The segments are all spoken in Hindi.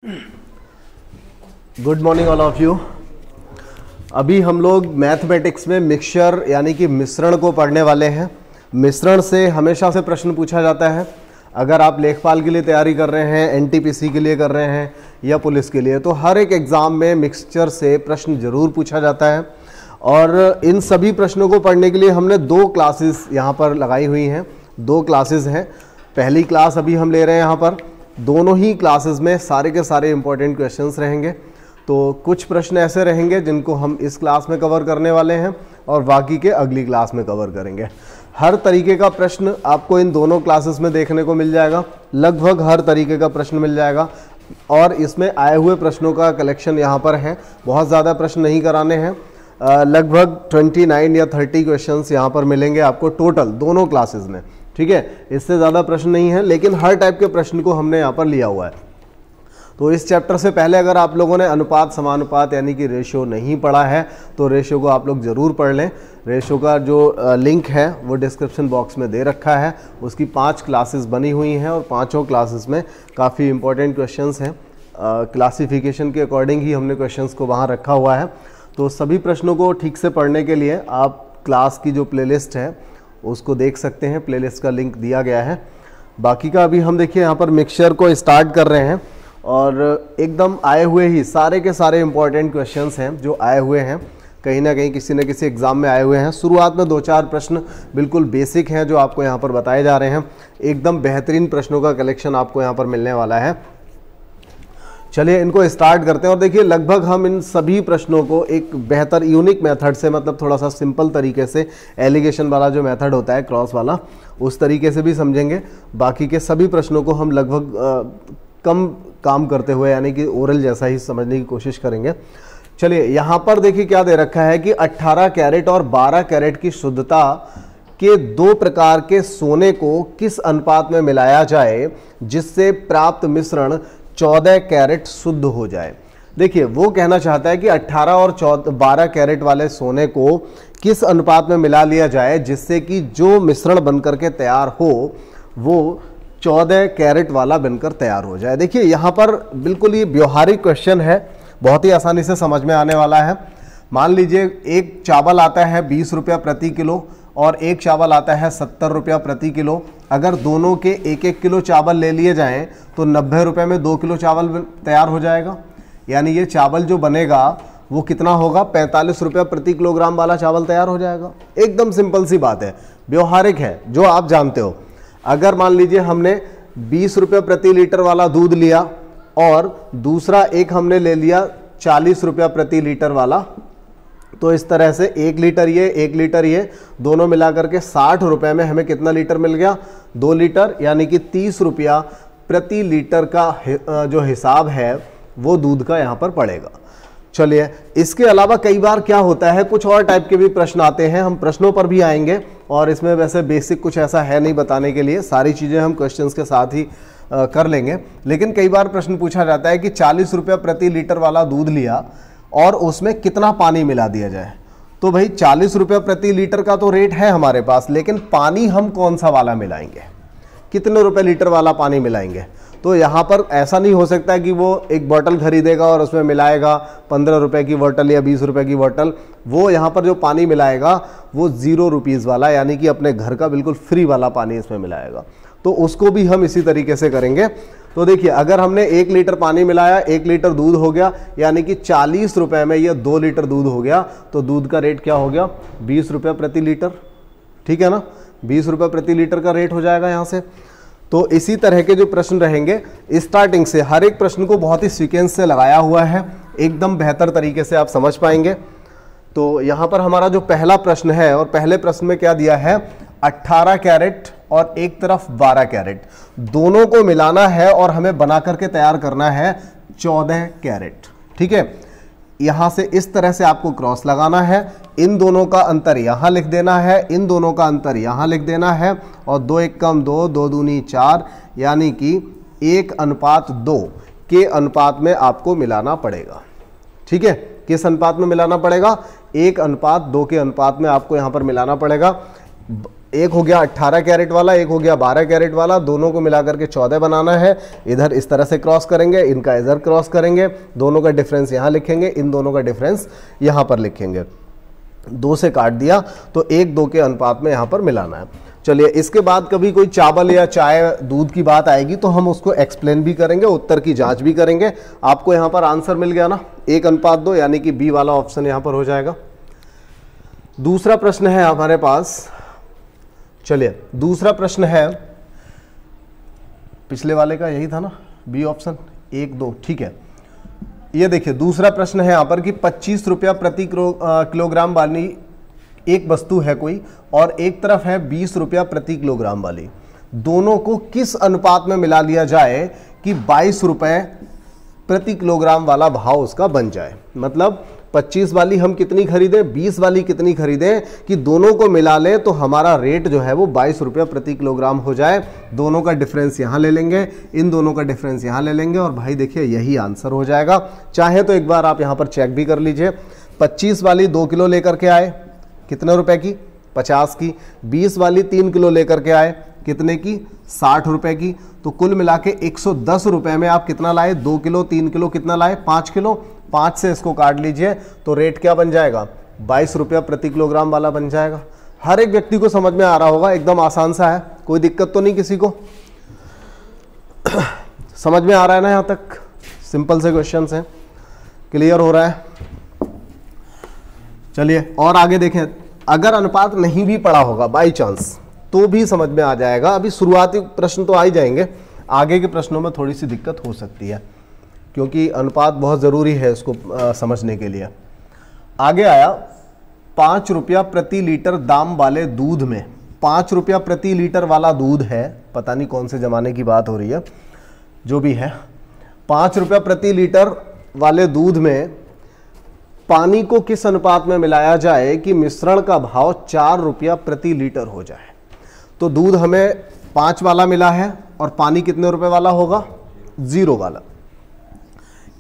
Good morning all of you. अभी हम लोग मैथमेटिक्स में मिक्सचर यानी कि मिश्रण को पढ़ने वाले हैं। मिश्रण से हमेशा से प्रश्न पूछा जाता है। अगर आप लेखपाल के लिए तैयारी कर रहे हैं, एनटीपीसी के लिए कर रहे हैं या पुलिस के लिए, तो हर एक एग्ज़ाम में मिक्सचर से प्रश्न जरूर पूछा जाता है। और इन सभी प्रश्नों को पढ़ने के लिए हमने दो क्लासेस यहाँ पर लगाई हुई हैं। दो क्लासेस हैं। पहली क्लास अभी हम ले रहे हैं यहाँ पर। दोनों ही क्लासेस में सारे के सारे इंपॉर्टेंट क्वेश्चंस रहेंगे। तो कुछ प्रश्न ऐसे रहेंगे जिनको हम इस क्लास में कवर करने वाले हैं और बाकी के अगली क्लास में कवर करेंगे। हर तरीके का प्रश्न आपको इन दोनों क्लासेस में देखने को मिल जाएगा। लगभग हर तरीके का प्रश्न मिल जाएगा और इसमें आए हुए प्रश्नों का कलेक्शन यहाँ पर है। बहुत ज़्यादा प्रश्न नहीं कराने हैं। लगभग 29 या 30 क्वेश्चंस यहाँ पर मिलेंगे आपको टोटल दोनों क्लासेस में। ठीक है, इससे ज़्यादा प्रश्न नहीं है, लेकिन हर टाइप के प्रश्न को हमने यहाँ पर लिया हुआ है। तो इस चैप्टर से पहले अगर आप लोगों ने अनुपात समानुपात यानी कि रेशियो नहीं पढ़ा है तो रेशियो को आप लोग ज़रूर पढ़ लें। रेशियो का जो लिंक है वो डिस्क्रिप्शन बॉक्स में दे रखा है। उसकी 5 क्लासेस बनी हुई हैं और पाँचों क्लासेस में काफ़ी इंपॉर्टेंट क्वेश्चंस हैं। क्लासिफिकेशन के अकॉर्डिंग ही हमने क्वेश्चंस को वहाँ रखा हुआ है। तो सभी प्रश्नों को ठीक से पढ़ने के लिए आप क्लास की जो प्लेलिस्ट है उसको देख सकते हैं। प्लेलिस्ट का लिंक दिया गया है। बाकी का अभी हम देखिए यहाँ पर मिक्सचर को स्टार्ट कर रहे हैं और एकदम आए हुए ही सारे के सारे इंपॉर्टेंट क्वेश्चंस हैं जो आए हुए हैं, कहीं ना कहीं किसी न किसी एग्ज़ाम में आए हुए हैं। शुरुआत में 2-4 प्रश्न बिल्कुल बेसिक हैं जो आपको यहाँ पर बताए जा रहे हैं। एकदम बेहतरीन प्रश्नों का कलेक्शन आपको यहाँ पर मिलने वाला है। चलिए इनको स्टार्ट करते हैं और देखिए लगभग हम इन सभी प्रश्नों को एक बेहतर यूनिक मेथड से, मतलब थोड़ा सा सिंपल तरीके से, एलिगेशन वाला जो मेथड होता है क्रॉस वाला, उस तरीके से भी समझेंगे। बाकी के सभी प्रश्नों को हम लगभग कम काम करते हुए यानी कि ओरल जैसा ही समझने की कोशिश करेंगे। चलिए यहाँ पर देखिए क्या दे रखा है कि 18 कैरेट और 12 कैरेट की शुद्धता के 2 प्रकार के सोने को किस अनुपात में मिलाया जाए जिससे प्राप्त मिश्रण 14 कैरेट शुद्ध हो जाए। देखिए वो कहना चाहता है कि 18 और 12 कैरेट वाले सोने को किस अनुपात में मिला लिया जाए जिससे कि जो मिश्रण बनकर के तैयार हो वो 14 कैरेट वाला बनकर तैयार हो जाए। देखिए यहाँ पर बिल्कुल ये व्यवहारिक क्वेश्चन है, बहुत ही आसानी से समझ में आने वाला है। मान लीजिए एक चावल आता है 20 रुपया प्रति किलो और एक चावल आता है 70 रुपया प्रति किलो। अगर दोनों के 1-1 किलो चावल ले लिए जाएं तो 90 रुपये में 2 किलो चावल तैयार हो जाएगा। यानी ये चावल जो बनेगा वो कितना होगा, 45 रुपया प्रति किलोग्राम वाला चावल तैयार हो जाएगा। एकदम सिंपल सी बात है, व्यवहारिक है, जो आप जानते हो। अगर मान लीजिए हमने 20 रुपये प्रति लीटर वाला दूध लिया और दूसरा एक हमने ले लिया 40 रुपया प्रति लीटर वाला, तो इस तरह से 1 लीटर ये 1 लीटर ये दोनों मिलाकर के 60 रुपये में हमें कितना लीटर मिल गया, 2 लीटर, यानी कि 30 रुपया प्रति लीटर का जो हिसाब है वो दूध का यहाँ पर पड़ेगा। चलिए इसके अलावा कई बार क्या होता है, कुछ और टाइप के भी प्रश्न आते हैं, हम प्रश्नों पर भी आएंगे और इसमें वैसे बेसिक कुछ ऐसा है नहीं बताने के लिए, सारी चीज़ें हम क्वेश्चंस के साथ ही कर लेंगे। लेकिन कई बार प्रश्न पूछा जाता है कि 40 रुपया प्रति लीटर वाला दूध लिया और उसमें कितना पानी मिला दिया जाए। तो भाई 40 रुपया प्रति लीटर का तो रेट है हमारे पास, लेकिन पानी हम कौन सा वाला मिलाएंगे, कितने रुपए लीटर वाला पानी मिलाएंगे। तो यहाँ पर ऐसा नहीं हो सकता कि वो एक बोतल खरीदेगा और उसमें मिलाएगा 15 रुपए की बोतल या 20 रुपए की बोतल। वो यहाँ पर जो पानी मिलाएगा वो 0 रुपीज़ वाला, यानी कि अपने घर का बिल्कुल फ्री वाला पानी इसमें मिलाएगा। तो उसको भी हम इसी तरीके से करेंगे। तो देखिए अगर हमने 1 लीटर पानी मिलाया, 1 लीटर दूध हो गया, यानी कि 40 रुपये में ये 2 लीटर दूध हो गया। तो दूध का रेट क्या हो गया, 20 रुपये प्रति लीटर। ठीक है ना, 20 रुपये प्रति लीटर का रेट हो जाएगा यहाँ से। तो इसी तरह के जो प्रश्न रहेंगे स्टार्टिंग से, हर एक प्रश्न को बहुत ही सीक्वेंस से लगाया हुआ है, एकदम बेहतर तरीके से आप समझ पाएंगे। तो यहाँ पर हमारा जो पहला प्रश्न है, और पहले प्रश्न में क्या दिया है, 18 कैरेट और एक तरफ 12 कैरेट, दोनों को मिलाना है और हमें बना करके तैयार करना है 14 कैरेट। ठीक है, यहां से इस तरह से आपको क्रॉस लगाना है, इन दोनों का अंतर यहां लिख देना है, इन दोनों का अंतर यहां लिख देना है और 2 1 कम 2, 2 दूनी 4, यानी कि 1:2 के अनुपात में आपको मिलाना पड़ेगा। ठीक है, किस अनुपात में मिलाना पड़ेगा, 1:2 के अनुपात में आपको यहां पर मिलाना पड़ेगा। एक हो गया 18 कैरेट वाला, एक हो गया 12 कैरेट वाला, दोनों को मिलाकर के 14 बनाना है। इधर इस तरह से क्रॉस करेंगे, इनका इधर क्रॉस करेंगे, दोनों का डिफरेंस यहाँ लिखेंगे, इन दोनों का डिफरेंस यहाँ पर लिखेंगे। 2 से काट दिया तो 1-2 के अनुपात में यहाँ पर मिलाना है। चलिए, इसके बाद कभी कोई चावल या चाय दूध की बात आएगी तो हम उसको एक्सप्लेन भी करेंगे, उत्तर की जांच भी करेंगे। आपको यहाँ पर आंसर मिल गया ना, 1:2, यानी कि बी वाला ऑप्शन यहाँ पर हो जाएगा। दूसरा प्रश्न है हमारे पास, चलिए दूसरा प्रश्न है, पिछले वाले का यही था ना, बी ऑप्शन 1-2, ठीक है। ये देखिए दूसरा प्रश्न है यहाँ पर कि 25 रुपया प्रति किलोग्राम वाली एक वस्तु है कोई, और एक तरफ है 20 रुपया प्रति किलोग्राम वाली, दोनों को किस अनुपात में मिला लिया जाए कि 22 रुपए प्रति किलोग्राम वाला भाव उसका बन जाए। मतलब 25 वाली हम कितनी खरीदें, 20 वाली कितनी खरीदें, कि दोनों को मिला लें तो हमारा रेट जो है वो 22 रुपया प्रति किलोग्राम हो जाए। दोनों का डिफरेंस यहाँ ले लेंगे, इन दोनों का डिफरेंस यहाँ ले लेंगे, और भाई देखिए यही आंसर हो जाएगा। चाहे तो एक बार आप यहाँ पर चेक भी कर लीजिए। 25 वाली 2 किलो लेकर के आए, कितने रुपए की, 50 की। 20 वाली 3 किलो लेकर के आए, कितने की, 60 रुपए की। तो कुल मिला के 110 रुपए में आप कितना लाए, 2 किलो, 3 किलो कितना लाए, 5 किलो। 5 से इसको काट लीजिए तो रेट क्या बन जाएगा, 22 रुपया प्रति किलोग्राम वाला बन जाएगा। हर एक व्यक्ति को समझ में आ रहा होगा, एकदम आसान सा है, कोई दिक्कत तो नहीं किसी को, समझ में आ रहा है ना, यहां तक सिंपल से क्वेश्चन है, क्लियर हो रहा है। चलिए और आगे देखें, अगर अनुपात नहीं भी पड़ा होगा बाई चांस तो भी समझ में आ जाएगा। अभी शुरुआती प्रश्न तो आ ही जाएंगे, आगे के प्रश्नों में थोड़ी सी दिक्कत हो सकती है, क्योंकि अनुपात बहुत ज़रूरी है इसको समझने के लिए। आगे आया 5 रुपया प्रति लीटर दाम वाले दूध में, 5 रुपया प्रति लीटर वाला दूध है, पता नहीं कौन से ज़माने की बात हो रही है, जो भी है, 5 रुपया प्रति लीटर वाले दूध में पानी को किस अनुपात में मिलाया जाए कि मिश्रण का भाव 4 रुपया प्रति लीटर हो जाए। तो दूध हमें 5 वाला मिला है और पानी कितने रुपए वाला होगा, 0 वाला।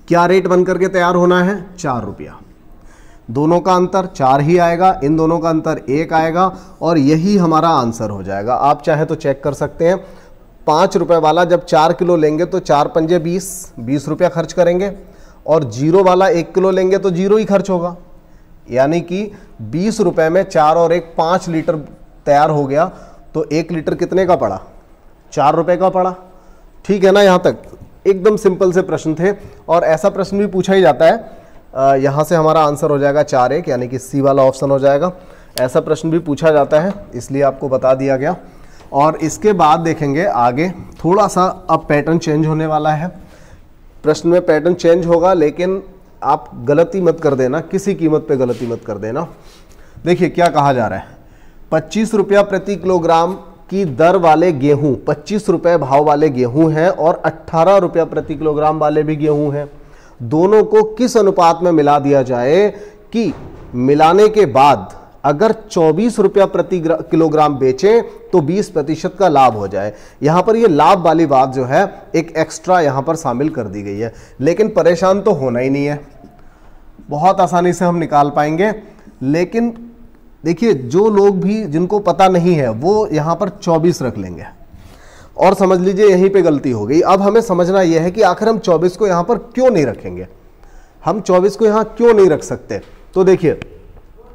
क्या रेट बनकर के तैयार होना है, 4 रुपया। दोनों का अंतर 4 ही आएगा, इन दोनों का अंतर 1 आएगा, और यही हमारा आंसर हो जाएगा। आप चाहे तो चेक कर सकते हैं, 5 रुपए वाला जब 4 किलो लेंगे तो 4 पंजे 20 रुपया खर्च करेंगे, और 0 वाला 1 किलो लेंगे तो 0 ही खर्च होगा, यानी कि 20 रुपए में 4 और 1 5 लीटर तैयार हो गया। तो 1 लीटर कितने का पड़ा, 4 रुपए का पड़ा। ठीक है ना, यहाँ तक एकदम सिंपल से प्रश्न थे, और ऐसा प्रश्न भी पूछा ही जाता है। यहाँ से हमारा आंसर हो जाएगा 4-1, यानी कि सी वाला ऑप्शन हो जाएगा। ऐसा प्रश्न भी पूछा जाता है, इसलिए आपको बता दिया गया। और इसके बाद देखेंगे आगे, थोड़ा सा अब पैटर्न चेंज होने वाला है, प्रश्न में पैटर्न चेंज होगा, लेकिन आप गलती मत कर देना, किसी कीमत पे गलती मत कर देना। देखिए क्या कहा जा रहा है, 25 रुपया प्रति किलोग्राम की दर वाले गेहूं, 25 रुपए भाव वाले गेहूं हैं, और 18 रुपया प्रति किलोग्राम वाले भी गेहूं हैं। दोनों को किस अनुपात में मिला दिया जाए कि मिलाने के बाद अगर 24 रुपया प्रति किलोग्राम बेचें तो 20% का लाभ हो जाए। यहां पर ये लाभ वाली बात जो है एक एक्स्ट्रा यहां पर शामिल कर दी गई है, लेकिन परेशान तो होना ही नहीं है, बहुत आसानी से हम निकाल पाएंगे। लेकिन देखिए जो लोग भी जिनको पता नहीं है वो यहां पर 24 रख लेंगे, और समझ लीजिए यहीं पे गलती हो गई। अब हमें समझना यह है कि आखिर हम 24 को यहां पर क्यों नहीं रखेंगे, हम 24 को यहां क्यों नहीं रख सकते। तो देखिए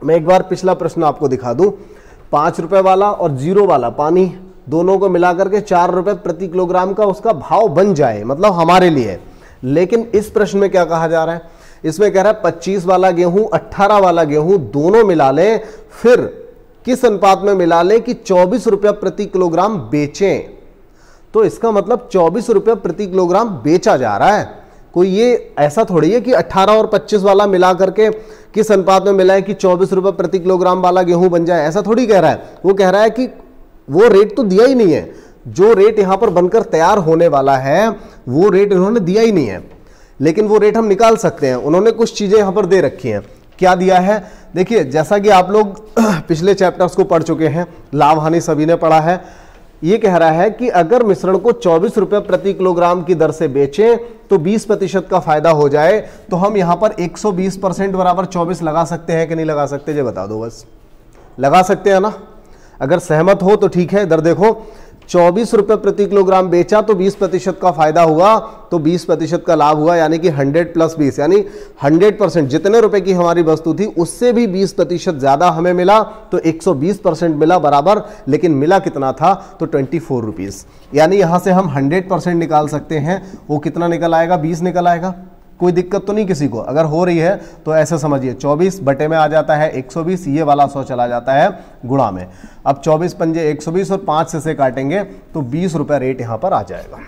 मैं एक बार पिछला प्रश्न आपको दिखा दूं, 5 रुपए वाला और 0 वाला पानी, दोनों को मिलाकर के 4 रुपए प्रति किलोग्राम का उसका भाव बन जाए, मतलब हमारे लिए। लेकिन इस प्रश्न में क्या कहा जा रहा है, इसमें कह रहा है 25 वाला गेहूं 18 वाला गेहूं दोनों मिला लें, फिर किस अनुपात में मिला लें कि 24 रुपया प्रति किलोग्राम बेचें। तो इसका मतलब 24 रुपया प्रति किलोग्राम बेचा जा रहा है। कोई ये ऐसा थोड़ी है कि 18 और 25 वाला मिला करके किस अनुपात में मिला है कि 24 रुपये प्रति किलोग्राम वाला गेहूं बन जाए, ऐसा थोड़ी कह रहा है। वो कह रहा है कि वो रेट तो दिया ही नहीं है, जो रेट यहां पर बनकर तैयार होने वाला है वो रेट इन्होंने दिया ही नहीं है, लेकिन वो रेट हम निकाल सकते हैं। उन्होंने कुछ चीजें यहां पर दे रखी हैं। क्या दिया है, देखिए जैसा कि आप लोग पिछले चैप्टर्स को पढ़ चुके हैं, लाभ हानि सभी ने पढ़ा है। ये कह रहा है कि अगर मिश्रण को 24 रुपये प्रति किलोग्राम की दर से बेचें तो 20% का फायदा हो जाए। तो हम यहां पर 120% बराबर 24 लगा सकते हैं कि नहीं लगा सकते, ये बता दो बस। लगा सकते हैं ना। अगर सहमत हो तो ठीक है। इधर देखो 24 रुपए प्रति किलोग्राम बेचा तो 20% का फायदा हुआ, तो 20% का लाभ हुआ, यानी कि 100 प्लस 20 यानी 100%। जितने रुपए की हमारी वस्तु थी उससे भी 20% ज्यादा हमें मिला, तो 120% मिला बराबर। लेकिन मिला कितना था? तो 24 रुपीज। यानी यहां से हम 100% निकाल सकते हैं। वो कितना निकल आएगा? 20 निकल आएगा। कोई दिक्कत तो नहीं किसी को? अगर हो रही है तो ऐसे समझिए 24 बटे में आ जाता है 120, ये वाला 100 चला जाता है गुणा में। अब 24 पंजे 120 और 5 से काटेंगे तो 20 रुपये रेट यहां पर आ जाएगा।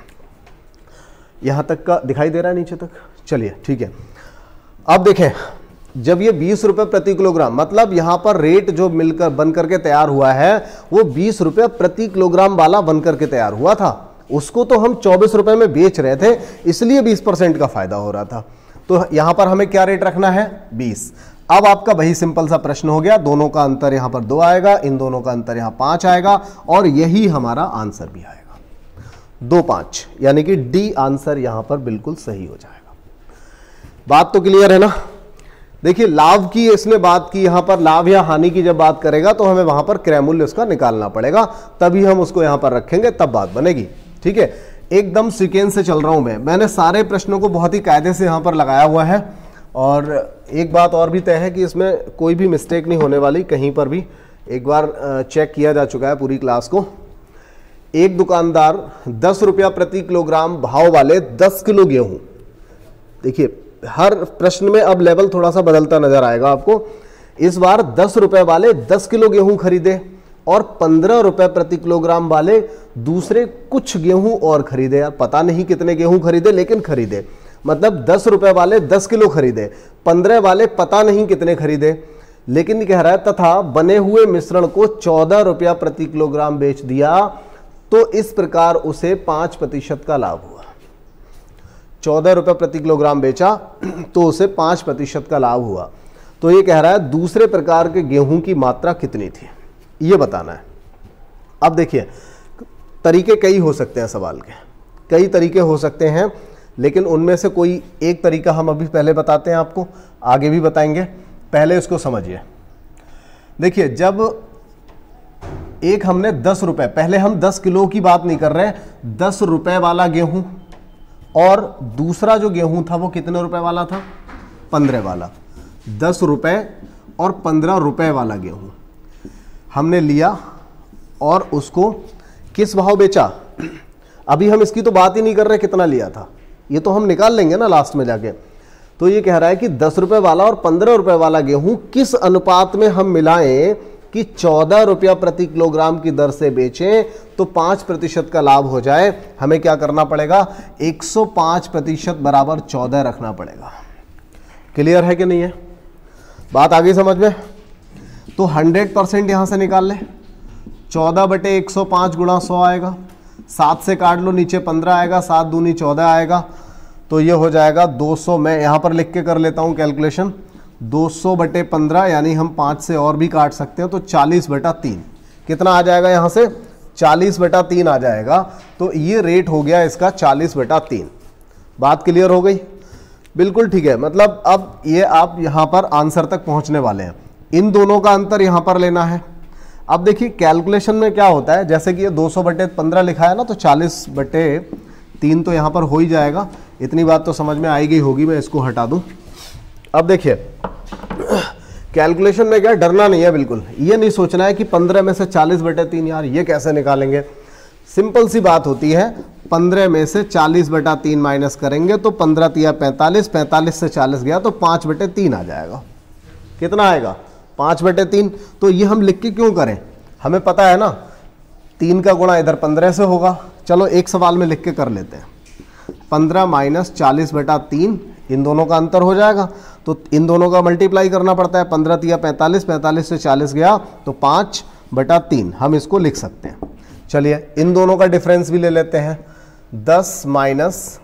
यहां तक का दिखाई दे रहा है नीचे तक? चलिए ठीक है। अब देखें, जब ये 20 रुपये प्रति किलोग्राम, मतलब यहां पर रेट जो मिलकर बनकर के तैयार हुआ है वो 20 रुपये प्रति किलोग्राम वाला बनकर के तैयार हुआ था। उसको तो हम 24 रुपए में बेच रहे थे, इसलिए 20% का फायदा हो रहा था। तो यहां पर हमें क्या रेट रखना है? 20। अब आपका वही सिंपल सा प्रश्न हो गया। दोनों का अंतर यहां पर 2 आएगा, इन दोनों का अंतर यहां 5 आएगा, और यही हमारा आंसर भी आएगा 2, 5, यानी कि डी आंसर यहां पर बिल्कुल सही हो जाएगा। बात तो क्लियर है ना? देखिए लाभ की इसने बात की, यहां पर लाभ या हानि की जब बात करेगा तो हमें वहां पर क्रय मूल्य उसका निकालना पड़ेगा, तभी हम उसको यहां पर रखेंगे, तब बात बनेगी। ठीक है, एकदम सीक्वेंस से चल रहा हूं मैंने सारे प्रश्नों को बहुत ही कायदे से यहां पर लगाया हुआ है। और एक बात और भी तय है कि इसमें कोई भी मिस्टेक नहीं होने वाली कहीं पर भी। एक बार चेक किया जा चुका है पूरी क्लास को। एक दुकानदार 10 रुपया प्रति किलोग्राम भाव वाले 10 किलो गेहूं, देखिए हर प्रश्न में अब लेवल थोड़ा सा बदलता नजर आएगा आपको। इस बार 10 रुपए वाले 10 किलो गेहूं खरीदे और 15 रुपए प्रति किलोग्राम वाले दूसरे कुछ गेहूं और खरीदे। यार पता नहीं कितने गेहूं खरीदे, लेकिन खरीदे। मतलब 10 रुपए वाले 10 किलो खरीदे, 15 वाले पता नहीं कितने खरीदे, लेकिन कह रहा है तथा बने हुए मिश्रण को 14 रुपया प्रति किलोग्राम बेच दिया, तो इस प्रकार उसे 5% का लाभ हुआ। 14 रुपये प्रति किलोग्राम बेचा तो उसे 5% का लाभ हुआ। तो ये कह रहा है दूसरे प्रकार के गेहूं की मात्रा कितनी थी, ये बताना है। अब देखिए तरीके कई हो सकते हैं सवाल के, कई तरीके हो सकते हैं, लेकिन उनमें से कोई एक तरीका हम अभी पहले बताते हैं आपको, आगे भी बताएंगे। पहले इसको समझिए। देखिए जब एक हमने 10 रुपए, पहले हम 10 किलो की बात नहीं कर रहे, 10 रुपए वाला गेहूं, और दूसरा जो गेहूं था वो कितने रुपए वाला था? 15 वाला। 10 रुपए और 15 रुपए वाला गेहूं हमने लिया और उसको किस भाव बेचा? अभी हम इसकी तो बात ही नहीं कर रहे कितना लिया था, ये तो हम निकाल लेंगे ना लास्ट में जाके। तो ये कह रहा है कि 10 रुपए वाला और 15 रुपए वाला गेहूं किस अनुपात में हम मिलाएं कि 14 रुपया प्रति किलोग्राम की दर से बेचें तो 5% का लाभ हो जाए। हमें क्या करना पड़ेगा? 105% बराबर 14 रखना पड़ेगा। क्लियर है कि नहीं है? बात आ गई समझ में? तो 100% यहां से निकाल ले। 14 बटे 105 गुणा 100 आएगा, 7 से काट लो, नीचे 15 आएगा, 7 दूनी 14 आएगा, तो ये हो जाएगा 200। मैं यहां पर लिख के कर लेता हूं कैलकुलेशन। 200 बटे 15 यानी हम 5 से और भी काट सकते हैं, तो 40 बटा 3 कितना आ जाएगा? यहां से 40 बटा 3 आ जाएगा। तो ये रेट हो गया इसका 40 बटा 3। बात क्लियर हो गई? बिल्कुल ठीक है। मतलब अब ये आप यहां पर आंसर तक पहुंचने वाले हैं। इन दोनों का अंतर यहां पर लेना है। अब देखिए कैलकुलेशन में क्या होता है, जैसे कि ये 200 बटे 15 लिखा है ना, तो 40 बटे 3 तो यहां पर हो ही जाएगा। इतनी बात तो समझ में आई गई होगी, मैं इसको हटा दूं। अब देखिए कैलकुलेशन में क्या डरना नहीं है, बिल्कुल ये नहीं सोचना है कि 15 में से 40 बटे 3 यार ये कैसे निकालेंगे। सिंपल सी बात होती है, 15 में से 40 बटा 3 माइनस करेंगे तो 15 तिया 45, 45 से 40 गया तो 5 बटे 3 आ जाएगा। कितना आएगा? 5 बटे 3। तो ये हम लिख के क्यों करें? हमें पता है ना 3 का गुणा इधर 15 से होगा। चलो एक सवाल में लिख के कर लेते हैं। 15 माइनस 40 बटा 3, इन दोनों का अंतर हो जाएगा, तो इन दोनों का मल्टीप्लाई करना पड़ता है। 15 तिया 45, 45 से 40 गया तो 5 बटा 3 हम इसको लिख सकते हैं। चलिए इन दोनों का डिफरेंस भी ले लेते हैं। 10 माइनस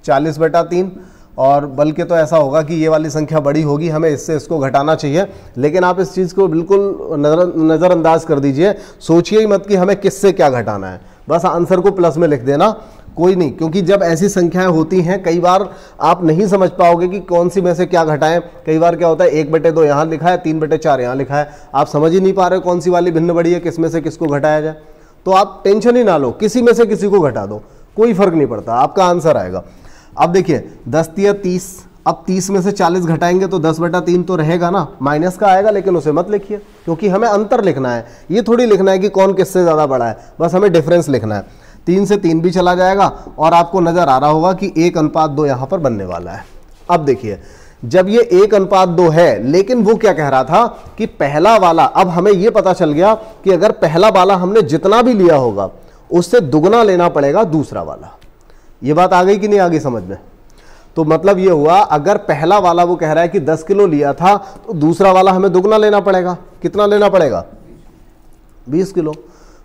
40 बटा 3, और बल्कि तो ऐसा होगा कि ये वाली संख्या बड़ी होगी, हमें इससे इसको घटाना चाहिए, लेकिन आप इस चीज़ को बिल्कुल नज़रअंदाज कर दीजिए। सोचिए ही मत कि हमें किससे क्या घटाना है, बस आंसर को प्लस में लिख देना। कोई नहीं, क्योंकि जब ऐसी संख्याएं होती हैं कई बार आप नहीं समझ पाओगे कि कौन सी में से क्या घटाएं। कई बार क्या होता है 1/2 यहाँ लिखा है, 3/4 यहाँ लिखा है, आप समझ ही नहीं पा रहे कौन सी वाली भिन्न बड़ी है, किस में से किसको घटाया जाए। तो आप टेंशन ही ना लो, किसी में से किसी को घटा दो, कोई फर्क नहीं पड़ता, आपका आंसर आएगा। अब देखिए 10 या 30, अब 30 में से 40 घटाएंगे तो 10/3 तो रहेगा ना, माइनस का आएगा, लेकिन उसे मत लिखिए क्योंकि हमें अंतर लिखना है, ये थोड़ी लिखना है कि कौन किससे ज़्यादा बड़ा है, बस हमें डिफरेंस लिखना है। 3 से 3 भी चला जाएगा और आपको नज़र आ रहा होगा कि 1:2 यहाँ पर बनने वाला है। अब देखिए जब ये 1:2 है, लेकिन वो क्या कह रहा था कि पहला वाला, अब हमें ये पता चल गया कि अगर पहला वाला हमने जितना भी लिया होगा उससे दुगना लेना पड़ेगा दूसरा वाला। ये बात आ गई कि नहीं आ गई समझ में? तो मतलब ये हुआ, अगर पहला वाला वो कह रहा है कि 10 किलो लिया था तो दूसरा वाला हमें दुगना लेना पड़ेगा। कितना लेना पड़ेगा? 20 किलो।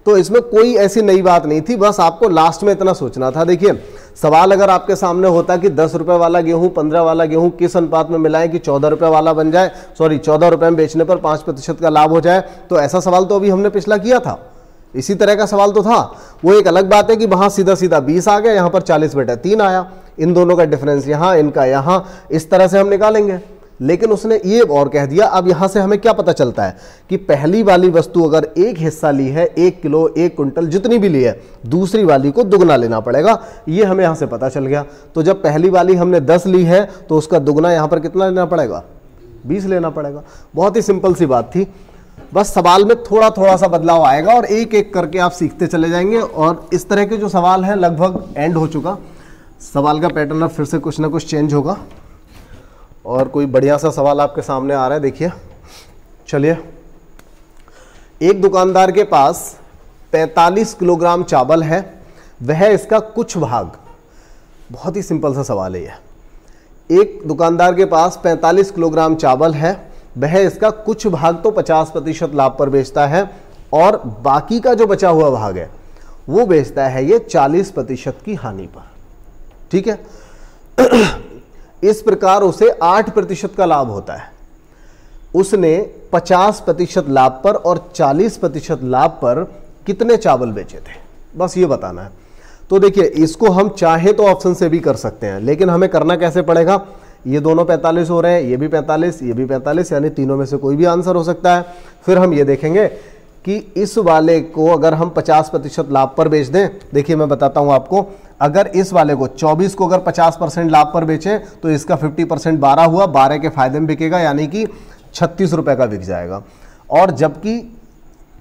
तो इसमें कोई ऐसी नई बात नहीं थी, बस आपको लास्ट में इतना सोचना था। देखिए सवाल अगर आपके सामने होता कि 10 रुपए वाला गेहूं 15 वाला गेहूं किस अनुपात में मिलाएं कि 14 रुपए वाला बन जाए, 14 रुपए में बेचने पर 5% का लाभ हो जाए, तो ऐसा सवाल तो अभी हमने पिछला किया था, इसी तरह का सवाल तो था। वो एक अलग बात है कि वहां सीधा सीधा 20 आ गया, यहां पर 40/3 आया, इन दोनों का डिफरेंस यहां, इनका यहां, इस तरह से हम निकालेंगे। लेकिन उसने ये और कह दिया, अब यहां से हमें क्या पता चलता है कि पहली वाली वस्तु अगर एक हिस्सा ली है, 1 किलो 1 कुंटल जितनी भी ली है, दूसरी वाली को दुगना लेना पड़ेगा। ये हमें यहां से पता चल गया। तो जब पहली वाली हमने 10 ली है तो उसका दुगना यहां पर कितना लेना पड़ेगा? 20 लेना पड़ेगा। बहुत ही सिंपल सी बात थी, बस सवाल में थोड़ा थोड़ा सा बदलाव आएगा और एक एक करके आप सीखते चले जाएंगे। और इस तरह के जो सवाल हैं लगभग एंड हो चुका, सवाल का पैटर्न अब फिर से कुछ ना कुछ चेंज होगा और कोई बढ़िया सा सवाल आपके सामने आ रहा है। देखिए चलिए, एक दुकानदार के पास 45 किलोग्राम चावल है, वह इसका कुछ भाग, बहुत ही सिंपल सा सवाल है यह। एक दुकानदार के पास 45 किलोग्राम चावल है, वह इसका कुछ भाग तो 50% लाभ पर बेचता है और बाकी का जो बचा हुआ भाग है वो बेचता है ये 40% की हानि पर। ठीक है, इस प्रकार उसे 8% का लाभ होता है। उसने 50% लाभ पर और 40% लाभ पर कितने चावल बेचे थे, बस ये बताना है। तो देखिए इसको हम चाहे तो ऑप्शन से भी कर सकते हैं, लेकिन हमें करना कैसे पड़ेगा? ये दोनों 45 हो रहे हैं, ये भी 45, ये भी 45, यानी तीनों में से कोई भी आंसर हो सकता है। फिर हम ये देखेंगे कि इस वाले को अगर हम 50% लाभ पर बेच दें, देखिए मैं बताता हूं आपको, अगर इस वाले को 24 को अगर 50% लाभ पर बेचें तो इसका 50% 12 हुआ, 12 के फायदे में बिकेगा, यानी कि 36 रुपए का बिक जाएगा। और जबकि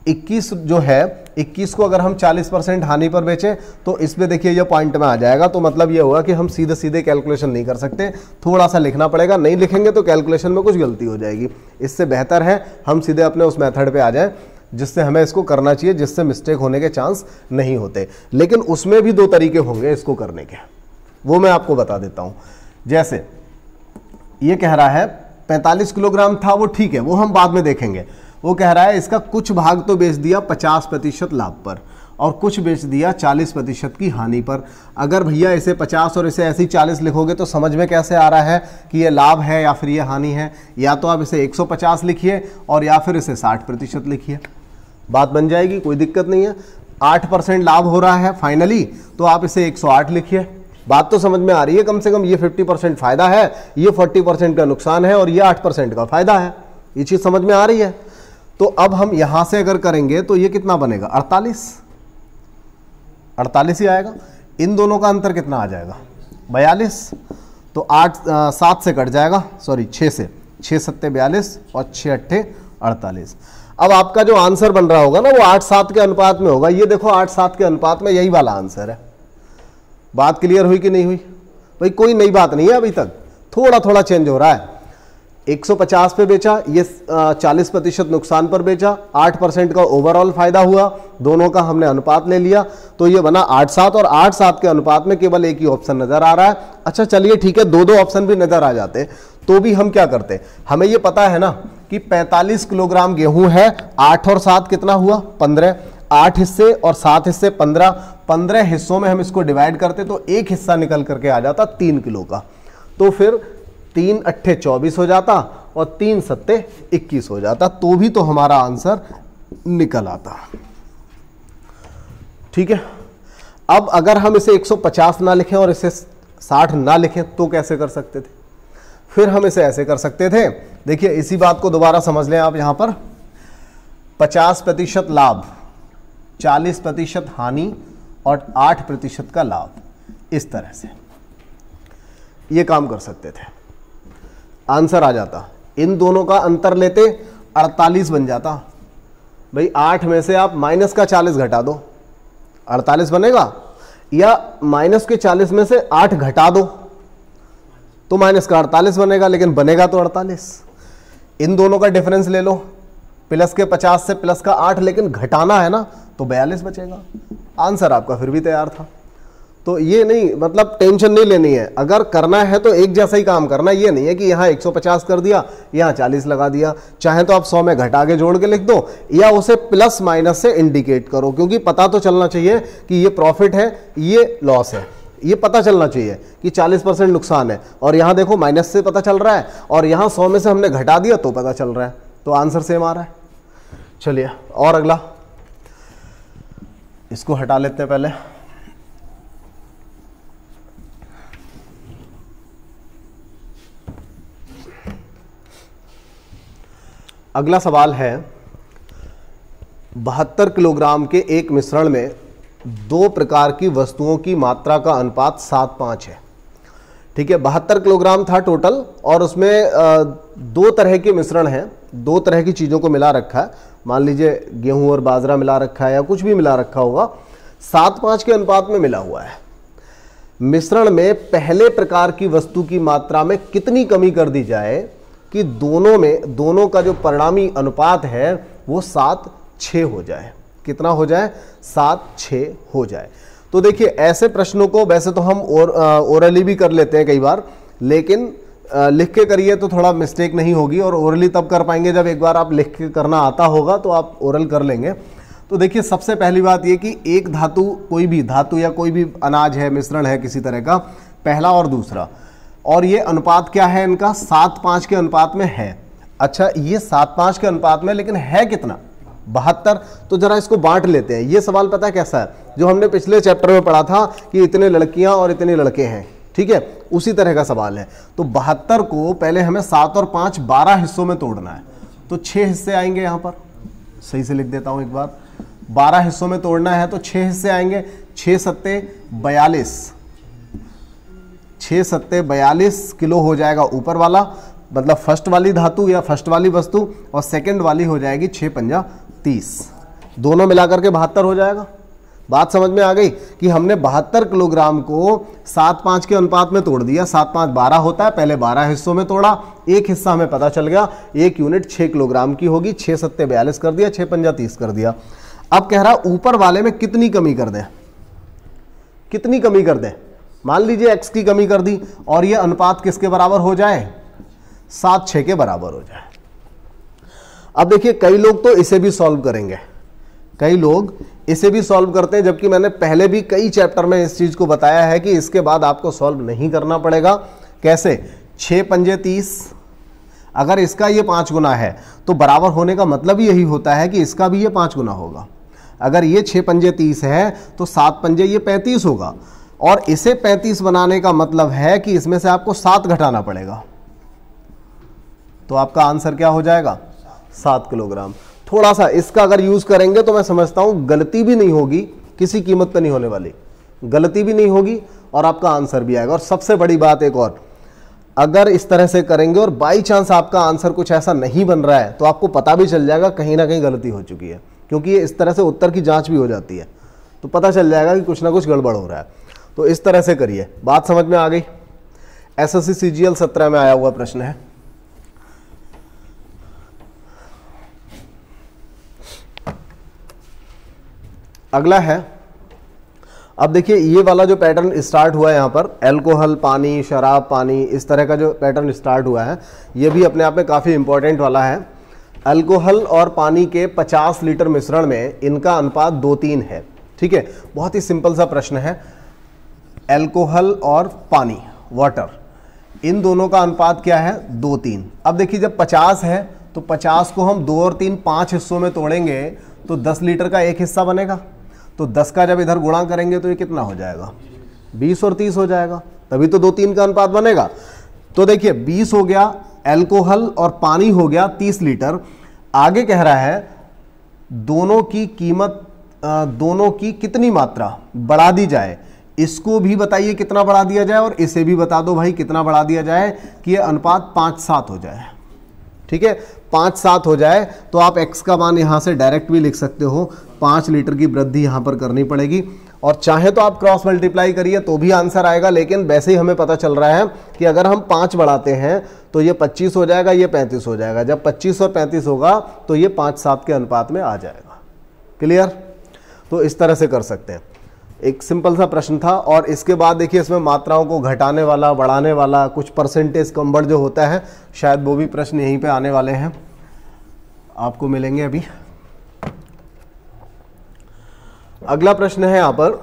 21 जो है, 21 को अगर हम 40% हानि पर बेचें तो इसमें देखिए ये पॉइंट में आ जाएगा। तो मतलब ये होगा कि हम सीधे सीधे कैलकुलेशन नहीं कर सकते, थोड़ा सा लिखना पड़ेगा, नहीं लिखेंगे तो कैलकुलेशन में कुछ गलती हो जाएगी। इससे बेहतर है हम सीधे अपने उस मेथड पे आ जाएं जिससे हमें इसको करना चाहिए, जिससे मिस्टेक होने के चांस नहीं होते। लेकिन उसमें भी 2 तरीके होंगे इसको करने के, वो मैं आपको बता देता हूँ। जैसे ये कह रहा है 45 किलोग्राम था, वो ठीक है, वो हम बाद में देखेंगे। वो कह रहा है इसका कुछ भाग तो बेच दिया 50% लाभ पर और कुछ बेच दिया 40% की हानि पर। अगर भैया इसे 50 और इसे ऐसी 40 लिखोगे तो समझ में कैसे आ रहा है कि ये लाभ है या फिर ये हानि है? या तो आप इसे 150 लिखिए और या फिर इसे 60% लिखिए, बात बन जाएगी, कोई दिक्कत नहीं है। 8% लाभ हो रहा है फाइनली, तो आप इसे 108 लिखिए। बात तो समझ में आ रही है, कम से कम ये 50% फायदा है, ये 40% का नुकसान है और ये 8% का फायदा है, ये चीज समझ में आ रही है। तो अब हम यहां से अगर करेंगे तो ये कितना बनेगा? 48 ही आएगा। इन दोनों का अंतर कितना आ जाएगा? 42। तो 7 से कट जाएगा, सॉरी 6 से, 6 7 42 और 6 8 48। अब आपका जो आंसर बन रहा होगा ना वो 8-7 के अनुपात में होगा। ये देखो 8-7 के अनुपात में, यही वाला आंसर है। बात क्लियर हुई कि नहीं हुई? भाई कोई नई बात नहीं है अभी तक, थोड़ा थोड़ा चेंज हो रहा है। 150 पे बेचा, ये 40% नुकसान पर बेचा, 8% का ओवरऑल फायदा हुआ, दोनों का हमने अनुपात ले लिया, तो ये बना 8-7 और 8-7 के अनुपात में केवल एक ही ऑप्शन नजर आ रहा है। अच्छा चलिए ठीक है, 2-2 ऑप्शन भी नजर आ जाते तो भी हम क्या करते? हमें ये पता है ना कि 45 किलोग्राम गेहूं है, 8 और 7 कितना हुआ? 15, 8 हिस्से और 7 हिस्से 15, 15 हिस्सों में हम इसको डिवाइड करते तो एक हिस्सा निकल करके आ जाता 3 किलो का। तो फिर 3 8 24 हो जाता और 3 7 21 हो जाता, तो भी तो हमारा आंसर निकल आता। ठीक है, अब अगर हम इसे 150 ना लिखें और इसे 60 ना लिखें तो कैसे कर सकते थे? फिर हम इसे ऐसे कर सकते थे। देखिए इसी बात को दोबारा समझ लें आप। यहां पर 50% लाभ, 40% हानि और 8% का लाभ, इस तरह से ये काम कर सकते थे। आंसर आ जाता, इन दोनों का अंतर लेते 48 बन जाता। भाई 8 में से आप माइनस का 40 घटा दो, 48 बनेगा, या माइनस के 40 में से 8 घटा दो तो माइनस का 48 बनेगा, लेकिन बनेगा तो 48। इन दोनों का डिफरेंस ले लो, प्लस के 50 से प्लस का 8, लेकिन घटाना है ना, तो 42 बचेगा। आंसर आपका फिर भी तैयार था। तो ये नहीं, मतलब टेंशन नहीं लेनी है। अगर करना है तो एक जैसा ही काम करना है। ये नहीं है कि यहाँ 150 कर दिया, यहाँ 40 लगा दिया। चाहे तो आप 100 में घटा के जोड़ के लिख दो, या उसे प्लस माइनस से इंडिकेट करो, क्योंकि पता तो चलना चाहिए कि ये प्रॉफिट है, ये लॉस है। ये पता चलना चाहिए कि 40% नुकसान है, और यहाँ देखो माइनस से पता चल रहा है, और यहाँ 100 में से हमने घटा दिया तो पता चल रहा है। तो आंसर सेम आ रहा है। चलिए और अगला, इसको हटा लेते हैं पहले। अगला सवाल है, 72 किलोग्राम के एक मिश्रण में 2 प्रकार की वस्तुओं की मात्रा का अनुपात 7:5 है। ठीक है, 72 किलोग्राम था टोटल, और उसमें 2 तरह के मिश्रण हैं, 2 तरह की चीज़ों को मिला रखा है। मान लीजिए गेहूं और बाजरा मिला रखा है, या कुछ भी मिला रखा होगा, 7:5 के अनुपात में मिला हुआ है। मिश्रण में पहले प्रकार की वस्तु की मात्रा में कितनी कमी कर दी जाए कि दोनों का जो परिणामी अनुपात है वो 7:6 हो जाए। कितना हो जाए? 7:6 हो जाए। तो देखिए ऐसे प्रश्नों को वैसे तो हम ओरली भी कर लेते हैं कई बार, लेकिन लिख के करिए तो थोड़ा मिस्टेक नहीं होगी, और ओरली तब कर पाएंगे जब एक बार आप लिख के करना आता होगा, तो आप ओरल कर लेंगे। तो देखिए सबसे पहली बात ये कि एक धातु, कोई भी धातु या कोई भी अनाज है, मिश्रण है किसी तरह का, पहला और दूसरा, और ये अनुपात क्या है इनका? 7:5 के अनुपात में है। अच्छा, ये 7:5 के अनुपात में, लेकिन है कितना? 72। तो जरा इसको बांट लेते हैं। ये सवाल पता है कैसा है? जो हमने पिछले चैप्टर में पढ़ा था कि इतने लड़कियां और इतने लड़के हैं, ठीक है, उसी तरह का सवाल है। तो 72 को पहले हमें 7 और 5 12 हिस्सों में तोड़ना है, तो 6 हिस्से आएंगे। यहां पर सही से लिख देता हूं एक बार, 12 हिस्सों में तोड़ना है तो 6 हिस्से आएंगे। 6 सत्ते 42, 6 सत्ते 42 किलो हो जाएगा ऊपर वाला, मतलब फर्स्ट वाली धातु या फर्स्ट वाली वस्तु, और सेकंड वाली हो जाएगी 6 पंजा 30, दोनों मिलाकर के 72 हो जाएगा। बात समझ में आ गई कि हमने 72 किलोग्राम को 7:5 के अनुपात में तोड़ दिया। 7:5 12 होता है, पहले 12 हिस्सों में तोड़ा, एक हिस्सा हमें पता चल गया, एक यूनिट 6 किलोग्राम की होगी। 6 सत्ते 42 कर दिया, 6 पंजा 30 कर दिया। अब कह रहा ऊपर वाले में कितनी कमी कर दें, कितनी कमी कर दें? मान लीजिए x की कमी कर दी, और यह अनुपात किसके बराबर हो जाए? 7:6 के बराबर हो जाए। अब देखिए कई लोग तो इसे भी सॉल्व करेंगे, कई लोग इसे भी सॉल्व करते हैं, जबकि मैंने पहले भी कई चैप्टर में इस चीज को बताया है कि इसके बाद आपको सॉल्व नहीं करना पड़ेगा। कैसे? 6 पंजे 30, अगर इसका ये 5 गुना है तो बराबर होने का मतलब यही होता है कि इसका भी ये 5 गुना होगा। अगर ये 6 पंजे 30 है तो 7 पंजे ये 35 होगा, और इसे 35 बनाने का मतलब है कि इसमें से आपको 7 घटाना पड़ेगा। तो आपका आंसर क्या हो जाएगा? 7 किलोग्राम। थोड़ा सा इसका अगर यूज करेंगे तो मैं समझता हूं गलती भी नहीं होगी, किसी कीमत पे नहीं होने वाली, गलती भी नहीं होगी, और आपका आंसर भी आएगा। और सबसे बड़ी बात एक और, अगर इस तरह से करेंगे और बाई चांस आपका आंसर कुछ ऐसा नहीं बन रहा है, तो आपको पता भी चल जाएगा कहीं ना कहीं गलती हो चुकी है, क्योंकि ये इस तरह से उत्तर की जांच भी हो जाती है, तो पता चल जाएगा कि कुछ ना कुछ गड़बड़ हो रहा है। तो इस तरह से करिए। बात समझ में आ गई? SSC CGL 17 में आया हुआ प्रश्न है। अगला है, अब देखिए ये वाला जो पैटर्न स्टार्ट हुआ है यहाँ पर, अल्कोहल पानी, शराब पानी, इस तरह का जो पैटर्न स्टार्ट हुआ है, ये भी अपने आप में काफ़ी इंपॉर्टेंट वाला है। अल्कोहल और पानी के 50 लीटर मिश्रण में इनका अनुपात 2:3 है। ठीक है, बहुत ही सिंपल सा प्रश्न है। अल्कोहल और पानी, वाटर, इन दोनों का अनुपात क्या है? 2:3। अब देखिए जब 50 है तो 50 को हम 2 और 3 5 हिस्सों में तोड़ेंगे तो 10 लीटर का एक हिस्सा बनेगा। तो 10 का जब इधर गुणा करेंगे तो ये कितना हो जाएगा, 20 और 30 हो जाएगा, तभी तो 2-3 का अनुपात बनेगा। तो देखिए 20 हो गया एल्कोहल और पानी हो गया 30 लीटर। आगे कह रहा है दोनों की कीमत, दोनों की कितनी मात्रा बढ़ा दी जाए, इसको भी बताइए कितना बढ़ा दिया जाए और इसे भी बता दो भाई कितना बढ़ा दिया जाए कि ये अनुपात 5-7 हो जाए। ठीक है, 5-7 हो जाए तो आप x का मान यहां से डायरेक्ट भी लिख सकते हो, 5 लीटर की वृद्धि यहां पर करनी पड़ेगी और चाहे तो आप क्रॉस मल्टीप्लाई करिए तो भी आंसर आएगा, लेकिन वैसे ही हमें पता चल रहा है कि अगर हम 5 बढ़ाते हैं तो ये 25 हो जाएगा, ये 35 हो जाएगा। जब 25 और 35 होगा तो ये 5-7 के अनुपात में आ जाएगा। क्लियर? तो इस तरह से कर सकते हैं। एक सिंपल सा प्रश्न था। और इसके बाद देखिए इसमें मात्राओं को घटाने वाला, बढ़ाने वाला, कुछ परसेंटेज कम बढ़ जो होता है, शायद वो भी प्रश्न यहीं पे आने वाले हैं, आपको मिलेंगे अभी। अगला प्रश्न है यहां पर,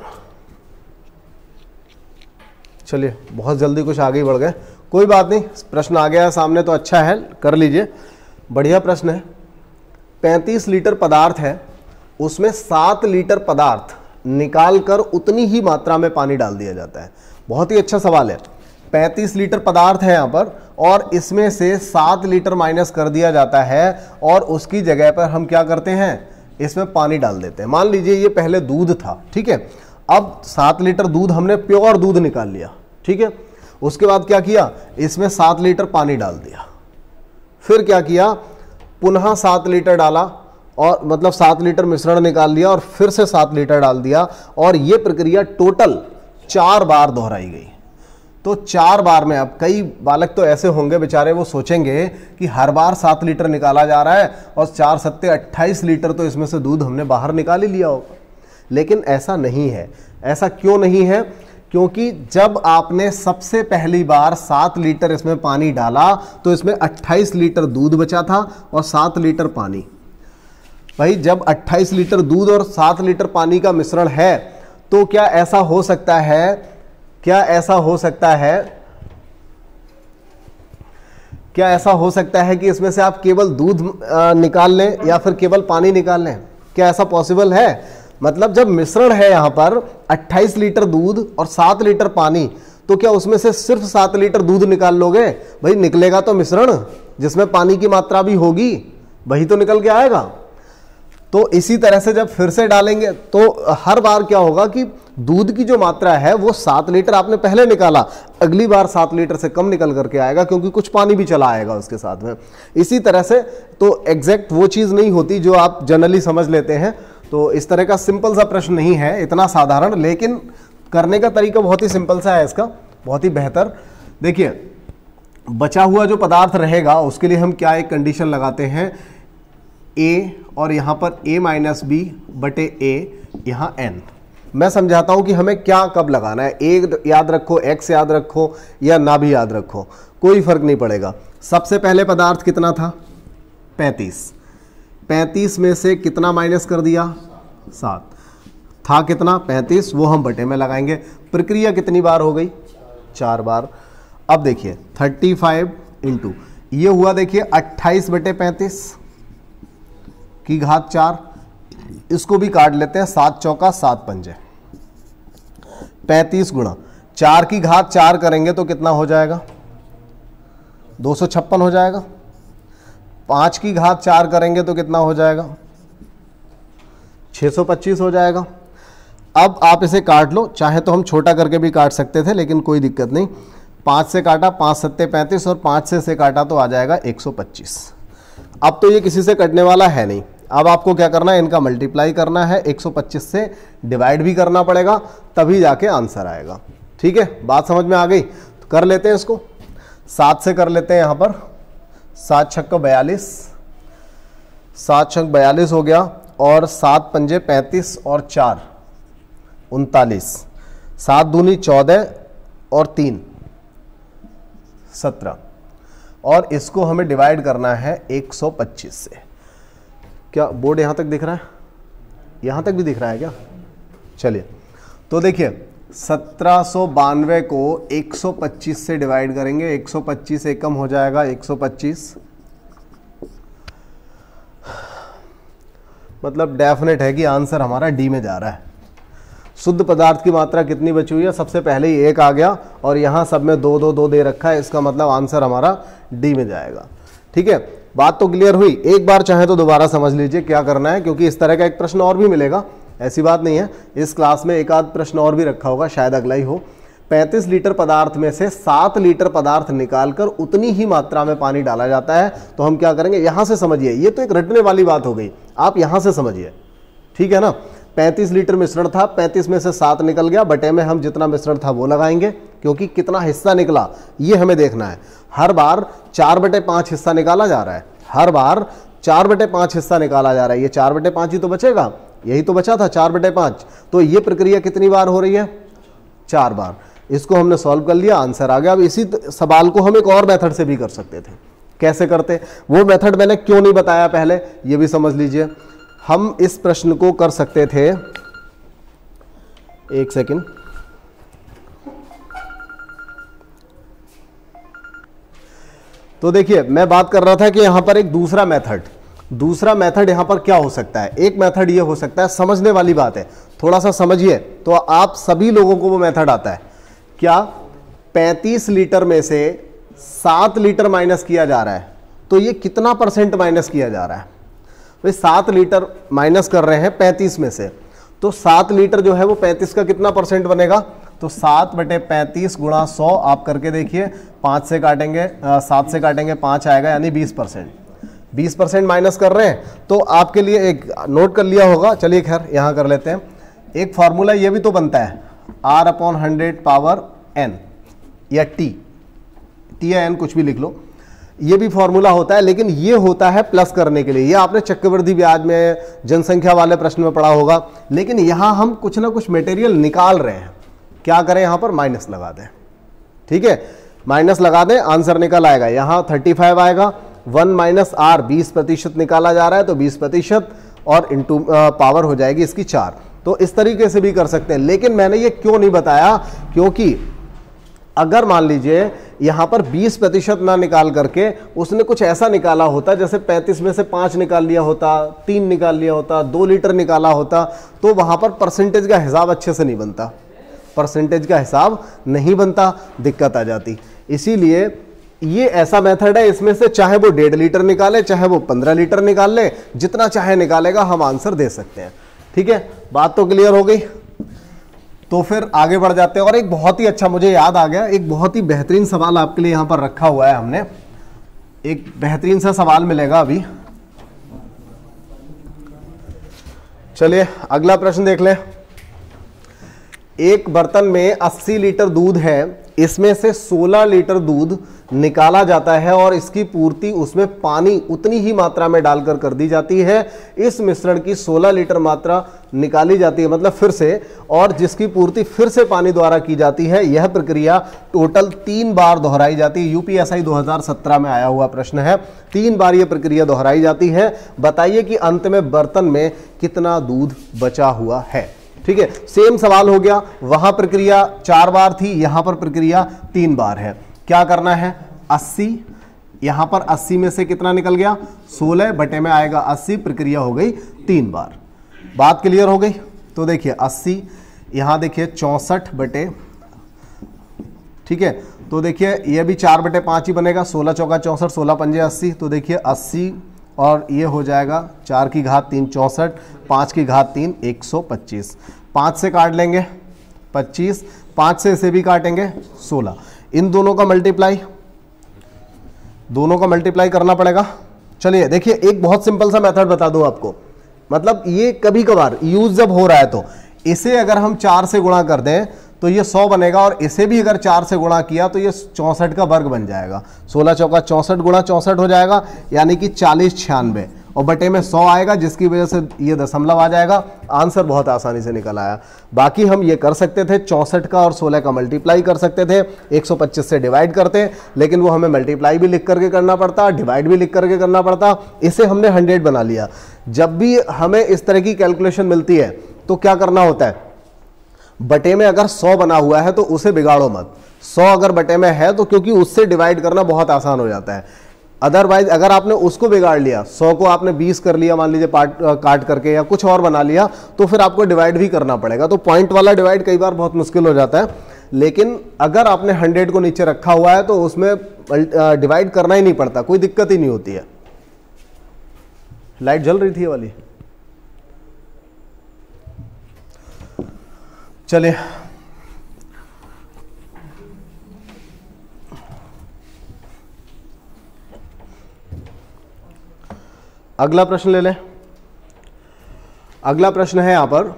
चलिए बहुत जल्दी कुछ आगे बढ़ गए, कोई बात नहीं, प्रश्न आ गया है सामने तो अच्छा है, कर लीजिए। बढ़िया प्रश्न है। 35 लीटर पदार्थ है, उसमें 7 लीटर पदार्थ निकालकर उतनी ही मात्रा में पानी डाल दिया जाता है। बहुत ही अच्छा सवाल है। 35 लीटर पदार्थ है यहां पर और इसमें से 7 लीटर माइनस कर दिया जाता है और उसकी जगह पर हम क्या करते हैं, इसमें पानी डाल देते हैं। मान लीजिए ये पहले दूध था, ठीक है, अब 7 लीटर दूध हमने प्योर दूध निकाल लिया, ठीक है, उसके बाद क्या किया, इसमें 7 लीटर पानी डाल दिया, फिर क्या किया, पुनः 7 लीटर डाला और मतलब 7 लीटर मिश्रण निकाल लिया और फिर से 7 लीटर डाल दिया और ये प्रक्रिया टोटल 4 बार दोहराई गई। तो 4 बार में, अब कई बालक तो ऐसे होंगे बेचारे, वो सोचेंगे कि हर बार 7 लीटर निकाला जा रहा है और 4 सत्ते 28 लीटर तो इसमें से दूध हमने बाहर निकाल ही लिया होगा। लेकिन ऐसा नहीं है। ऐसा क्यों नहीं है? क्योंकि जब आपने सबसे पहली बार 7 लीटर इसमें पानी डाला तो इसमें 28 लीटर दूध बचा था और 7 लीटर पानी। भाई जब 28 लीटर दूध और 7 लीटर पानी का मिश्रण है तो क्या ऐसा हो सकता है, क्या ऐसा हो सकता है कि इसमें से आप केवल दूध निकाल लें या फिर केवल पानी निकाल लें? क्या ऐसा पॉसिबल है? मतलब जब मिश्रण है यहां पर 28 लीटर दूध और 7 लीटर पानी, तो क्या उसमें से सिर्फ 7 लीटर दूध निकाल लोगे? भाई निकलेगा तो मिश्रण जिसमें पानी की मात्रा भी होगी, वही तो निकल के आएगा। तो इसी तरह से जब फिर से डालेंगे तो हर बार क्या होगा कि दूध की जो मात्रा है वो 7 लीटर आपने पहले निकाला, अगली बार 7 लीटर से कम निकल करके आएगा क्योंकि कुछ पानी भी चला आएगा उसके साथ में। इसी तरह से तो एग्जैक्ट वो चीज़ नहीं होती जो आप जनरली समझ लेते हैं। तो इस तरह का सिंपल सा प्रश्न नहीं है, इतना साधारण, लेकिन करने का तरीका बहुत ही सिंपल सा है इसका, बहुत ही बेहतर। देखिए बचा हुआ जो पदार्थ रहेगा उसके लिए हम क्या एक कंडीशन लगाते हैं, a और यहाँ पर a-b/a, यहाँ n। मैं समझाता हूँ कि हमें क्या कब लगाना है। a याद रखो, x याद रखो या ना भी याद रखो, कोई फर्क नहीं पड़ेगा। सबसे पहले पदार्थ कितना था, 35 में से कितना माइनस कर दिया, 7 था, कितना 35, वो हम बटे में लगाएंगे। प्रक्रिया कितनी बार हो गई, 4 बार। अब देखिए 35 इंटू ये हुआ, देखिए 28/35 की घात 4, इसको भी काट लेते हैं, 7 चौका 7 पंजे, 35 गुणा 4 की घात 4 करेंगे तो कितना हो जाएगा, 256 हो जाएगा। 5 की घात 4 करेंगे तो कितना हो जाएगा, 625 हो जाएगा। अब आप इसे काट लो, चाहे तो हम छोटा करके भी काट सकते थे लेकिन कोई दिक्कत नहीं। 5 से काटा, 5 सत्ते 35 और 5 से काटा तो आ जाएगा 125। अब तो ये किसी से कटने वाला है नहीं, अब आपको क्या करना है, इनका मल्टीप्लाई करना है, 125 से डिवाइड भी करना पड़ेगा, तभी जाके आंसर आएगा। ठीक है, बात समझ में आ गई? तो कर लेते हैं इसको, 7 से कर लेते हैं। यहाँ पर 7 छक्का 42, 7 छक्का 42 हो गया और 7 पंजे 35 और 4 39, 7 दूनी 14 और 3 17, और इसको हमें डिवाइड करना है 125 से। क्या बोर्ड यहां तक दिख रहा है? यहां तक भी दिख रहा है क्या? चलिए तो देखिए 1792 को 125 से डिवाइड करेंगे, 125 एकम हो जाएगा 125, मतलब डेफिनेट है कि आंसर हमारा डी में जा रहा है। शुद्ध पदार्थ की मात्रा कितनी बची हुई है, सबसे पहले ही 1 आ गया और यहाँ सब में 2 2 2 दे रखा है, इसका मतलब आंसर हमारा डी में जाएगा। ठीक है, बात तो क्लियर हुई। एक बार चाहे तो दोबारा समझ लीजिए क्या करना है, क्योंकि इस तरह का एक प्रश्न और भी मिलेगा, ऐसी बात नहीं है। इस क्लास में एक आध प्रश्न और भी रखा होगा, शायद अगला ही हो। 35 लीटर पदार्थ में से 7 लीटर पदार्थ निकालकर उतनी ही मात्रा में पानी डाला जाता है, तो हम क्या करेंगे, यहां से समझिए, ये तो एक रटने वाली बात हो गई, आप यहां से समझिए। ठीक है ना, 35 लीटर मिश्रण था, 35 में से 7 निकल गया, बटे में हम जितना मिश्रण था वो लगाएंगे, क्योंकि कितना हिस्सा निकला ये हमें देखना है। हर बार 4/5 हिस्सा निकाला जा रहा है, हर बार 4/5 हिस्सा निकाला जा रहा है, ये 4/5 ही तो बचेगा, यही तो बचा था 4/5। तो ये प्रक्रिया कितनी बार हो रही है, 4 बार। इसको हमने सॉल्व कर लिया, आंसर आ गया। अब इसी सवाल को हम एक और मेथड से भी कर सकते थे। कैसे करते, वो मेथड मैंने क्यों नहीं बताया पहले, ये भी समझ लीजिए। हम इस प्रश्न को कर सकते थे, एक सेकंड, तो देखिए मैं बात कर रहा था कि यहां पर एक दूसरा मेथड यहां पर क्या हो सकता है। एक मेथड ये हो सकता है, समझने वाली बात है, थोड़ा सा समझिए तो आप सभी लोगों को वो मेथड आता है। क्या 35 लीटर में से 7 लीटर माइनस किया जा रहा है, तो ये कितना % माइनस किया जा रहा है भाई, 7 लीटर माइनस कर रहे हैं 35 में से, तो 7 लीटर जो है वो 35 का कितना % बनेगा, तो 7/35 गुणा 100 आप करके देखिए, 5 से काटेंगे 7 से काटेंगे 5 आएगा, यानी 20%। 20% माइनस कर रहे हैं, तो आपके लिए एक नोट कर लिया होगा, चलिए खैर यहां कर लेते हैं। एक फॉर्मूला ये भी तो बनता है, R/100 पावर n या t या n, कुछ भी लिख लो, ये भी फॉर्मूला होता है, लेकिन ये होता है प्लस करने के लिए। ये आपने चक्रवृद्धि ब्याज में, जनसंख्या वाले प्रश्न में पढ़ा होगा, लेकिन यहां हम कुछ ना कुछ मटेरियल निकाल रहे हैं, क्या करें, यहां पर माइनस लगा दें। ठीक है, माइनस लगा दें, आंसर निकल आएगा, यहां 35 आएगा, 1 - r 20% निकाला जा रहा है, तो 20% और इंटू पावर हो जाएगी इसकी 4। तो इस तरीके से भी कर सकते हैं, लेकिन मैंने ये क्यों नहीं बताया, क्योंकि अगर मान लीजिए यहां पर 20% ना निकाल करके उसने कुछ ऐसा निकाला होता, जैसे 35 में से 5 निकाल लिया होता, 3 निकाल लिया होता, 2 लीटर निकाला होता, तो वहां पर परसेंटेज का हिसाब अच्छे से नहीं बनता, परसेंटेज का हिसाब नहीं बनता, दिक्कत आ जाती। इसीलिए ये ऐसा मेथड है, इसमें से चाहे वो 1.5 लीटर निकाले, चाहे वो 15 लीटर निकाल ले, जितना चाहे निकालेगा, हम आंसर दे सकते हैं। ठीक है, बात तो क्लियर हो गई। तो फिर आगे बढ़ जाते हैं, और एक बहुत ही अच्छा, मुझे याद आ गया, एक बहुत ही बेहतरीन सवाल आपके लिए यहां पर रखा हुआ है हमने, एक बेहतरीन सा सवाल मिलेगा अभी। चलिए अगला प्रश्न देख ले। एक बर्तन में 80 लीटर दूध है, इसमें से 16 लीटर दूध निकाला जाता है और इसकी पूर्ति उसमें पानी उतनी ही मात्रा में डालकर कर दी जाती है। इस मिश्रण की 16 लीटर मात्रा निकाली जाती है, मतलब फिर से, और जिसकी पूर्ति फिर से पानी द्वारा की जाती है। यह प्रक्रिया टोटल 3 बार दोहराई जाती है। यूपीएसआई 2017 में आया हुआ प्रश्न है, 3 बार यह प्रक्रिया दोहराई जाती है। बताइए कि अंत में बर्तन में कितना दूध बचा हुआ है। ठीक है, सेम सवाल हो गया, वहां प्रक्रिया 4 बार थी, यहां पर प्रक्रिया 3 बार है। क्या करना है, 80, यहां पर 80 में से कितना निकल गया, 16 बटे में आएगा 80, प्रक्रिया हो गई 3 बार। बात क्लियर हो गई। तो देखिए 80, यहां देखिए 64 बटे, ठीक है, तो देखिए ये भी 4/5 ही बनेगा, 16 चौका 64, 16 पंजे 80, तो देखिए 80 और ये हो जाएगा 4 की घात 3 64, 5 की घात 3 125, 5 से काट लेंगे 25, 5 से इसे भी काटेंगे 16, इन दोनों का मल्टीप्लाई करना पड़ेगा। चलिए देखिए, एक बहुत सिंपल सा मेथड बता दूं आपको, मतलब ये कभी कभार यूज जब हो रहा है, तो इसे अगर हम 4 से गुणा कर दें तो ये 100 बनेगा, और इसे भी अगर 4 से गुणा किया तो ये 64 का वर्ग बन जाएगा। 16 चौका 64 गुणा 64 हो जाएगा, यानी कि 40 96, और बटे में 100 आएगा, जिसकी वजह से ये दशमलव आ जाएगा। आंसर बहुत आसानी से निकल आया। बाकी हम ये कर सकते थे, 64 का और 16 का मल्टीप्लाई कर सकते थे, 125 से डिवाइड करते, लेकिन वो हमें मल्टीप्लाई भी लिख करके करना पड़ता, डिवाइड भी लिख करके करना पड़ता। इसे हमने 100 बना लिया। जब भी हमें इस तरह की कैलकुलेशन मिलती है तो क्या करना होता है, बटे में अगर 100 बना हुआ है तो उसे बिगाड़ो मत। 100 अगर बटे में है तो, क्योंकि उससे डिवाइड करना बहुत आसान हो जाता है। अदरवाइज अगर आपने उसको बिगाड़ लिया, 100 को आपने 20 कर लिया मान लीजिए काट करके या कुछ और बना लिया, तो फिर आपको डिवाइड भी करना पड़ेगा। तो पॉइंट वाला डिवाइड कई बार बहुत मुश्किल हो जाता है, लेकिन अगर आपने 100 को नीचे रखा हुआ है तो उसमें डिवाइड करना ही नहीं पड़ता, कोई दिक्कत ही नहीं होती है। लाइट जल रही थी ये वाली, चलिए अगला प्रश्न ले लें। अगला प्रश्न है यहां पर,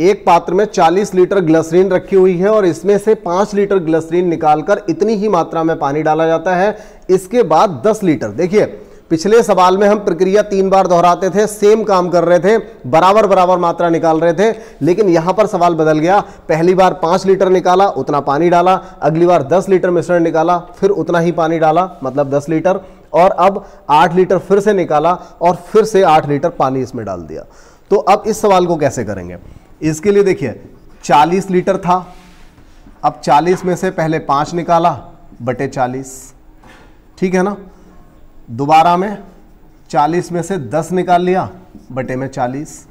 एक पात्र में 40 लीटर ग्लिसरीन रखी हुई है और इसमें से 5 लीटर ग्लिसरीन निकालकर इतनी ही मात्रा में पानी डाला जाता है, इसके बाद 10 लीटर। देखिए पिछले सवाल में हम प्रक्रिया 3 बार दोहराते थे, सेम काम कर रहे थे, बराबर बराबर मात्रा निकाल रहे थे, लेकिन यहां पर सवाल बदल गया। पहली बार 5 लीटर निकाला, उतना पानी डाला, अगली बार 10 लीटर मिश्रण निकाला, फिर उतना ही पानी डाला, मतलब 10 लीटर, और अब 8 लीटर फिर से निकाला और फिर से 8 लीटर पानी इसमें डाल दिया। तो अब इस सवाल को कैसे करेंगे? इसके लिए देखिए 40 लीटर था, अब 40 में से पहले 5 निकाला बटे 40, ठीक है ना। दोबारा में 40 में से 10 निकाल लिया बटे में 40,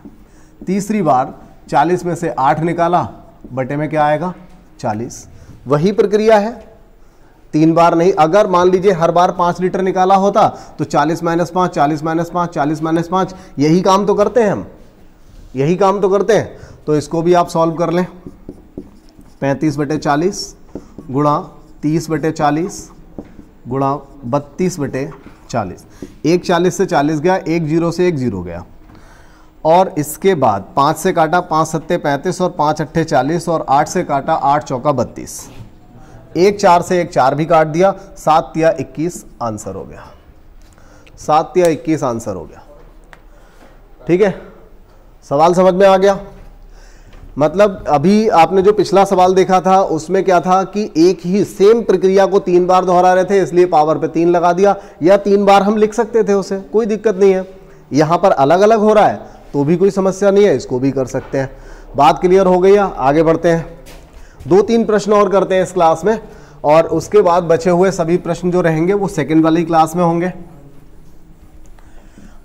तीसरी बार 40 में से 8 निकाला बटे में क्या आएगा 40। वही प्रक्रिया है, 3 बार नहीं। अगर मान लीजिए हर बार 5 लीटर निकाला होता तो 40 - 5, 40 - 5, 40 - 5, यही काम तो करते हैं हम, यही काम तो करते हैं। तो इसको भी आप सॉल्व कर लें, 35 बटे 40 गुणा 30 बटे 40 गुणा 32 बटे 40। एक 40 से 40 गया, एक 0 से एक 0 गया, और इसके बाद 5 से काटा 5 सत्ते 35 और 5 अट्ठे 40 और 8 से काटा 8 चौका 32, एक 4 से एक 4 भी काट दिया, 7 तिया 21 आंसर हो गया, 7 तिया 21 आंसर हो गया। ठीक है, सवाल समझ में आ गया? मतलब अभी आपने जो पिछला सवाल देखा था उसमें क्या था कि एक ही सेम प्रक्रिया को 3 बार दोहरा रहे थे, इसलिए पावर पे 3 लगा दिया, या 3 बार हम लिख सकते थे उसे, कोई दिक्कत नहीं है। यहां पर अलग अलग हो रहा है तो भी कोई समस्या नहीं है, इसको भी कर सकते हैं। बात क्लियर हो गई है? आगे बढ़ते हैं, 2-3 प्रश्न और करते हैं इस क्लास में, और उसके बाद बचे हुए सभी प्रश्न जो रहेंगे वो सेकेंड वाली क्लास में होंगे।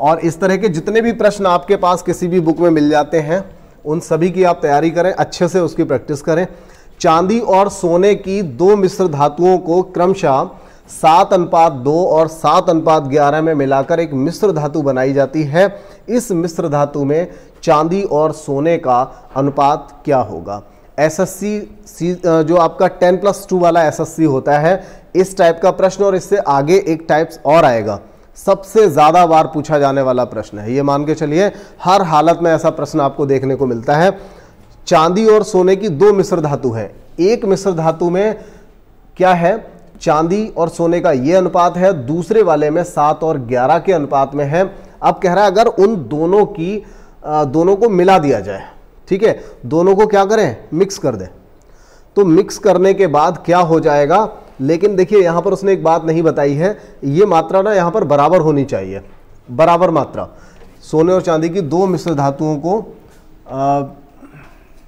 और इस तरह के जितने भी प्रश्न आपके पास किसी भी बुक में मिल जाते हैं उन सभी की आप तैयारी करें, अच्छे से उसकी प्रैक्टिस करें। चांदी और सोने की 2 मिश्र धातुओं को क्रमशः 7:2 और 7:11 में मिलाकर एक मिश्र धातु बनाई जाती है। इस मिश्र धातु में चांदी और सोने का अनुपात क्या होगा? एसएससी जो आपका 10+2 वाला एसएससी होता है, इस टाइप का प्रश्न, और इससे आगे एक टाइप्स और आएगा, सबसे ज्यादा बार पूछा जाने वाला प्रश्न है ये, मान के चलिए हर हालत में ऐसा प्रश्न आपको देखने को मिलता है। चांदी और सोने की 2 मिश्र धातु है, एक मिश्र धातु में क्या है, चांदी और सोने का ये अनुपात है, दूसरे वाले में 7 और 11 के अनुपात में है। अब कह रहा है अगर उन दोनों को मिला दिया जाए, ठीक है, दोनों को क्या करें, मिक्स कर दें, तो मिक्स करने के बाद क्या हो जाएगा। लेकिन देखिए यहां पर उसने एक बात नहीं बताई है, ये मात्रा ना यहां पर बराबर होनी चाहिए, बराबर मात्रा। सोने और चांदी की 2 मिश्र धातुओं को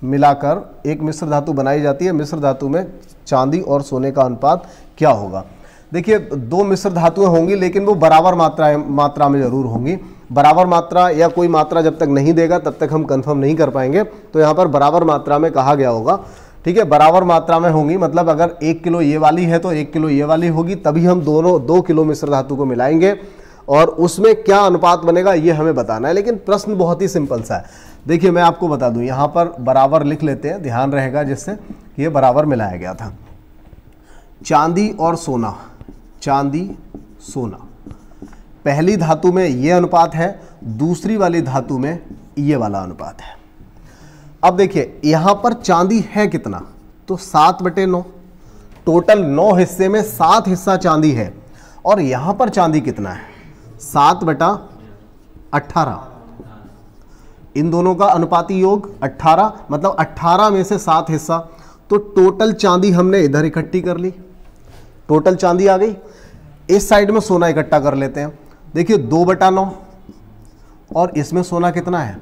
मिलाकर एक मिश्र धातु बनाई जाती है, मिश्र धातु में चांदी और सोने का अनुपात क्या होगा? देखिए 2 मिश्र धातुएं होंगी लेकिन वो बराबर मात्रा में जरूर होंगी। बराबर मात्रा या कोई मात्रा जब तक नहीं देगा तब तक हम कंफर्म नहीं कर पाएंगे, तो यहाँ पर बराबर मात्रा में कहा गया होगा, ठीक है, बराबर मात्रा में होंगी। मतलब अगर 1 किलो ये वाली है तो 1 किलो ये वाली होगी, तभी हम दोनों 2 किलो मिश्र धातु को मिलाएंगे और उसमें क्या अनुपात बनेगा ये हमें बताना है। लेकिन प्रश्न बहुत ही सिंपल सा है। देखिए मैं आपको बता दूं, यहाँ पर बराबर लिख लेते हैं, ध्यान रहेगा, जिससे कि ये बराबर मिलाया गया था। चांदी और सोना, चांदी सोना, पहली धातु में ये अनुपात है, दूसरी वाली धातु में ये वाला अनुपात है। अब देखिए यहां पर चांदी है कितना, तो 7/9, टोटल 9 हिस्से में 7 हिस्सा चांदी है, और यहां पर चांदी कितना है, 7/18। इन दोनों का अनुपाती योग 18, मतलब 18 में से 7 हिस्सा, तो टोटल चांदी हमने इधर इकट्ठी कर ली, टोटल चांदी आ गई। इस साइड में सोना इकट्ठा कर लेते हैं। देखिए 2/9, और इसमें सोना कितना है,